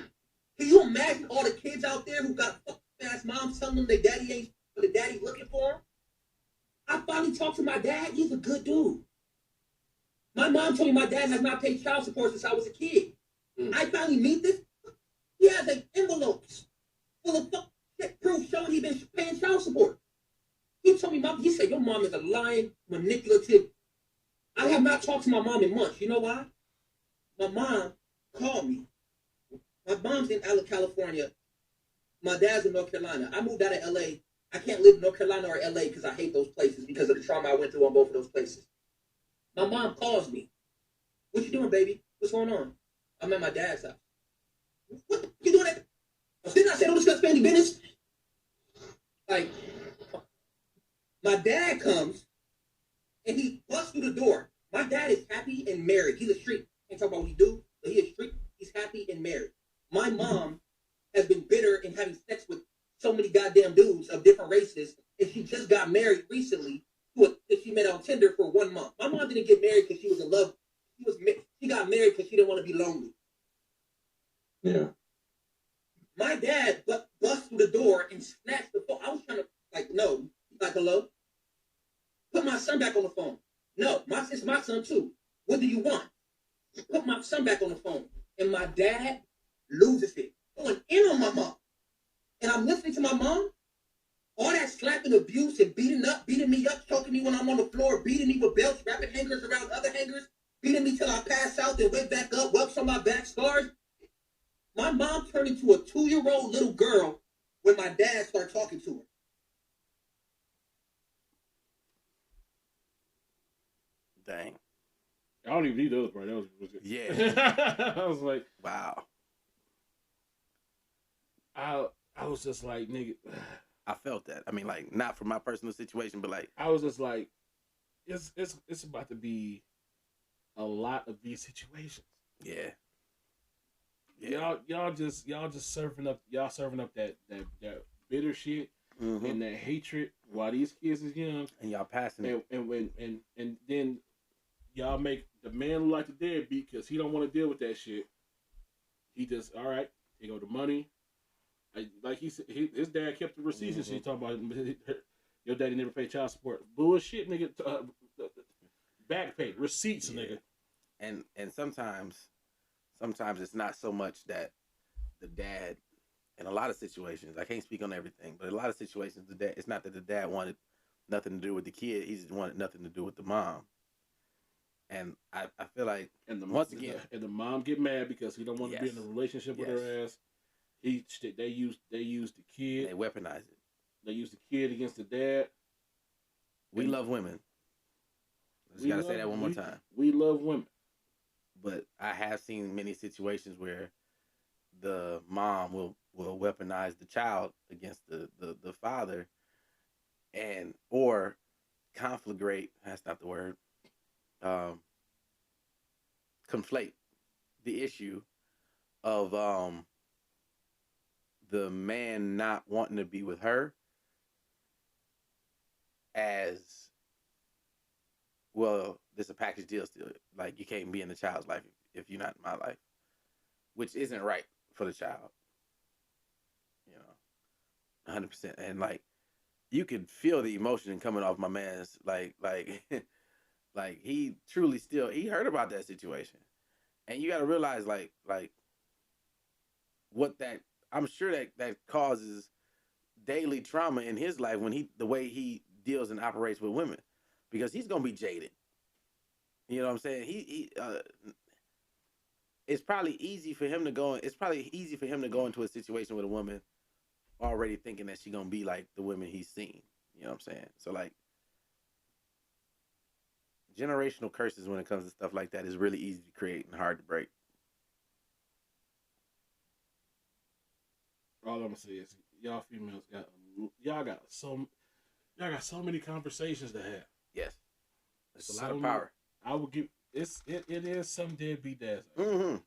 you imagine all the kids out there who got fucking ass moms telling them their daddy ain't, but the daddy looking for them? I finally talked to my dad. He's a good dude. My mom told me my dad has not paid child support since I was a kid. I finally meet this. He has envelopes full of proof showing he been paying child support. He told me, he said, your mom is a lying, manipulative. I have not talked to my mom in months. You know why? My mom called me. My mom's in California. My dad's in North Carolina. I moved out of LA. I can't live in North Carolina or LA because I hate those places because of the trauma I went through on both of those places. My mom calls me. What you doing, baby? What's going on? I'm at my dad's house. What you doing at? Didn't I say don't discuss family business? Like, my dad comes and he busts through the door. My dad is happy and married. He's a street. Can't talk about what he do, but he is street. He's happy and married. My mom has been bitter and having sex with so many goddamn dudes of different races, and she just got married recently that she met on Tinder for 1 month. My mom didn't get married because she was in love. She got married because she didn't want to be lonely. Yeah. My dad bust through the door and snatched the phone. I was trying to, like, no. Like, hello? Put my son back on the phone. No, it's my son too. What do you want? Put my son back on the phone. And my dad loses it. Going in on my mom. And I'm listening to my mom. All that slapping, abuse, and beating me up, choking me when I'm on the floor, beating me with belts, wrapping hangers around other hangers, beating me till I pass out, then wake back up, whelps on my back, scars. My mom turned into a 2-year-old little girl when my dad started talking to her. Dang. I don't even need the other part. That was good. Yeah. I was like, Wow. I was just like, nigga. I felt that. I mean, like, not from my personal situation, but like, I was just like, it's about to be a lot of these situations. yeah. Y'all just serving up that bitter shit Mm-hmm. and that hatred while these kids is young, And y'all passing it. and then y'all make the man look like the deadbeat because he don't want to deal with that shit. He just, all right, he go the money. Like he said, his dad kept the receipts and shit. Talking about your daddy never paid child support. Bullshit, nigga. Back pay receipts, nigga. And sometimes it's not so much that the dad, in a lot of situations, I can't speak on everything, but in a lot of situations, the dad, it's not that the dad wanted nothing to do with the kid, he just wanted nothing to do with the mom. And I feel like, And once again, the mom get mad because he don't want to be in a relationship with her ass. They use the kid. they weaponize it. They use the kid against the dad. We love women. I just gotta say that one more time. We love women. But I have seen many situations where the mom will weaponize the child against the father, and or conflagrate, that's not the word, conflate the issue of the man not wanting to be with her as, well, there's a package deal still. Like, you can't be in the child's life if you're not in my life, which isn't right for the child. 100%. And like, you could feel the emotion coming off my man's like like he truly still, he heard about that situation, and you got to realize like what that, I'm sure that causes daily trauma in his life when the way he deals and operates with women, because he's gonna be jaded. You know what I'm saying? It's probably easy for him to go. It's probably easy for him to go into a situation with a woman already thinking that she's gonna be like the women he's seen. You know what I'm saying? So like, generational curses when it comes to stuff like that is really easy to create and hard to break. All I'm gonna say is, y'all females got so many conversations to have. Yes, it's a lot of power. I would give it is some deadbeat dads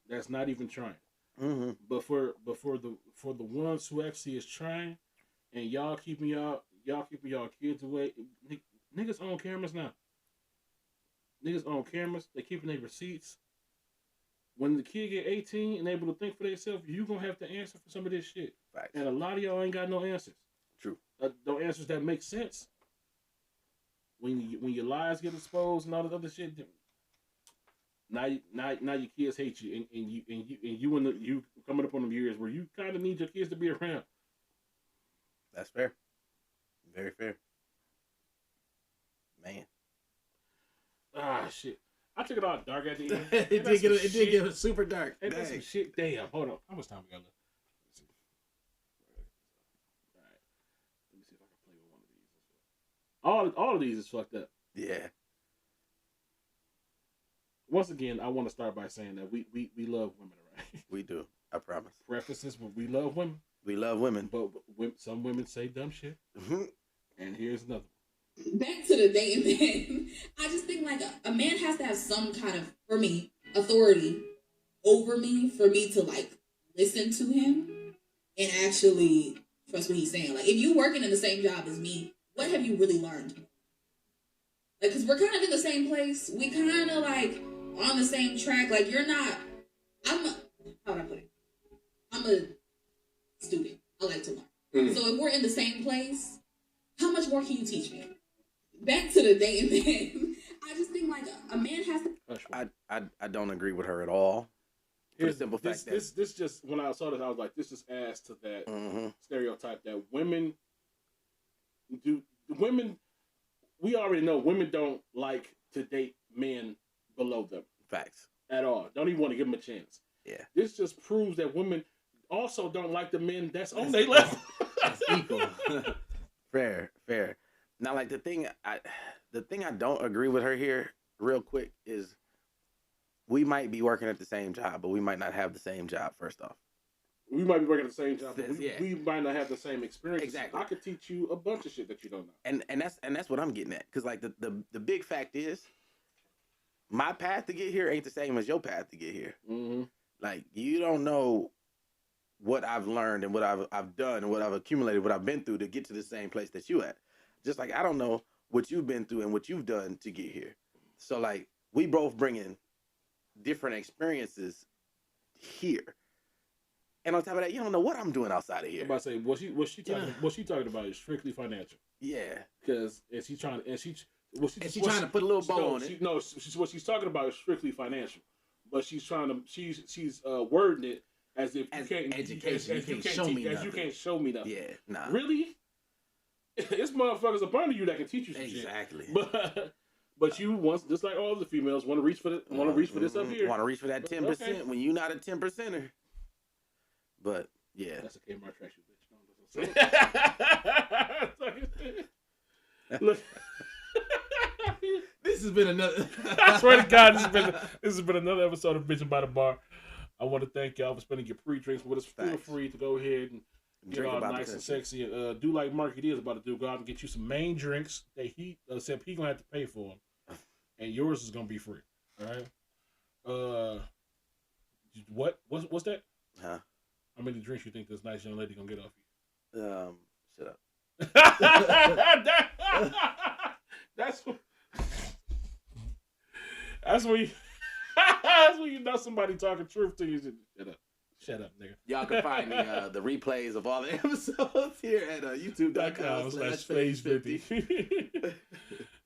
that's not even trying. Mm-hmm. But for the ones who actually is trying, and y'all keeping y'all kids away, niggas on cameras now. Niggas on cameras, they keeping their receipts. When the kid get 18 and able to think for themselves, you gonna have to answer for some of this shit. Facts. And a lot of y'all ain't got no answers. True. No answers that make sense. When your lies get exposed and all this other shit, now your kids hate you, and you coming up on them years where you kind of need your kids to be around. That's fair. Very fair. Man. Ah, shit. I took it all dark at the end. It did get super dark. Ain't that some shit? Damn, hold on. How much time we got left? Let's see. All right. Let me see if I can play with one of these. All of these is fucked up. Yeah. Once again, I want to start by saying that we love women, right? We do. I promise. Prefaces, but we love women. We love women. But some women say dumb shit. Mm-hmm. And here's another one. Back to the dating thing. I just think like a man has to have some kind of, for me, authority over me for me to like listen to him and actually trust what he's saying. Like if you working in the same job as me, what have you really learned? Like, cause we're kind of in the same place. We kind of like on the same track. Like you're not. How do I put it? I'm a student. I like to learn. Mm-hmm. So if we're in the same place, how much more can you teach me? Back to the dating thing. I just think like a man has to. I don't agree with her at all. Here's the simple fact that this just when I saw this, I was like, this just adds to that stereotype that women do. Women, we already know women don't like to date men below them. Facts. At all. Don't even want to give them a chance. Yeah. This just proves that women also don't like the men that's on their level. That's equal. Fair. Now, like the thing I don't agree with her here, real quick, is we might be working at the same job, but we might not have the same job. First off, we might be working at the same job, but we might not have the same experience. Exactly. I could teach you a bunch of shit that you don't know. And that's what I'm getting at, because like the big fact is, my path to get here ain't the same as your path to get here. Mm-hmm. Like you don't know what I've learned and what I've done and what I've accumulated, what I've been through to get to the same place that you at. Just like I don't know what you've been through and what you've done to get here. So like we both bringing different experiences here. And on top of that, you don't know what I'm doing outside of here. I'm about to say what she talking about is strictly financial. Yeah. Because she's trying to put a little bow on it. What she's talking about is strictly financial. But she's wording it as if you can't education. You can't show me nothing. Yeah, nah. Really? It's motherfuckers up under you that can teach you some exactly. Shit. But you want, just like all the females, want to reach for this up here. Want to reach for that 10% when you're not a 10%er. But yeah, that's a Kmart trash, you bitch. Look. This has been another. I swear to God, this has been another episode of Bitchin' by the Bar. I want to thank y'all for spending your pre-drinks with us. Feel free to go ahead and get all nice and sexy. Do like Marky D is about to do. Go out and get you some main drinks that he said he gonna have to pay for them, and yours is gonna be free. All right. What's that? Huh? How many drinks you think this nice young lady gonna get off you? Shut up. That's when you know somebody talking truth to you. Shut up, nigga. Y'all can find the replays of all the episodes here at youtube.com/Phase50.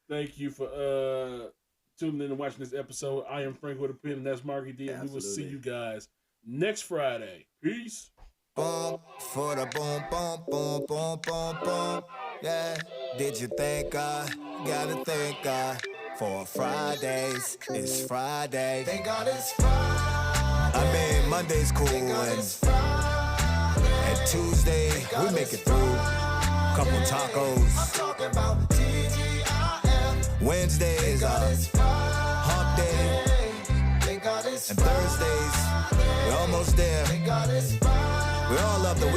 Thank you for tuning in and watching this episode. I am Frank with a pen, and that's Marky D, and we will see you guys next Friday. Peace. Boom for the boom, boom, boom, boom, boom, boom. Yeah, did you think I gotta thank God for Fridays? It's Friday. Thank God it's Friday. I mean, Monday's cool and Tuesday we make it through. Couple tacos. I'm talking about TGIF. Wednesday is hump day. And Thursdays we're almost there. We all love the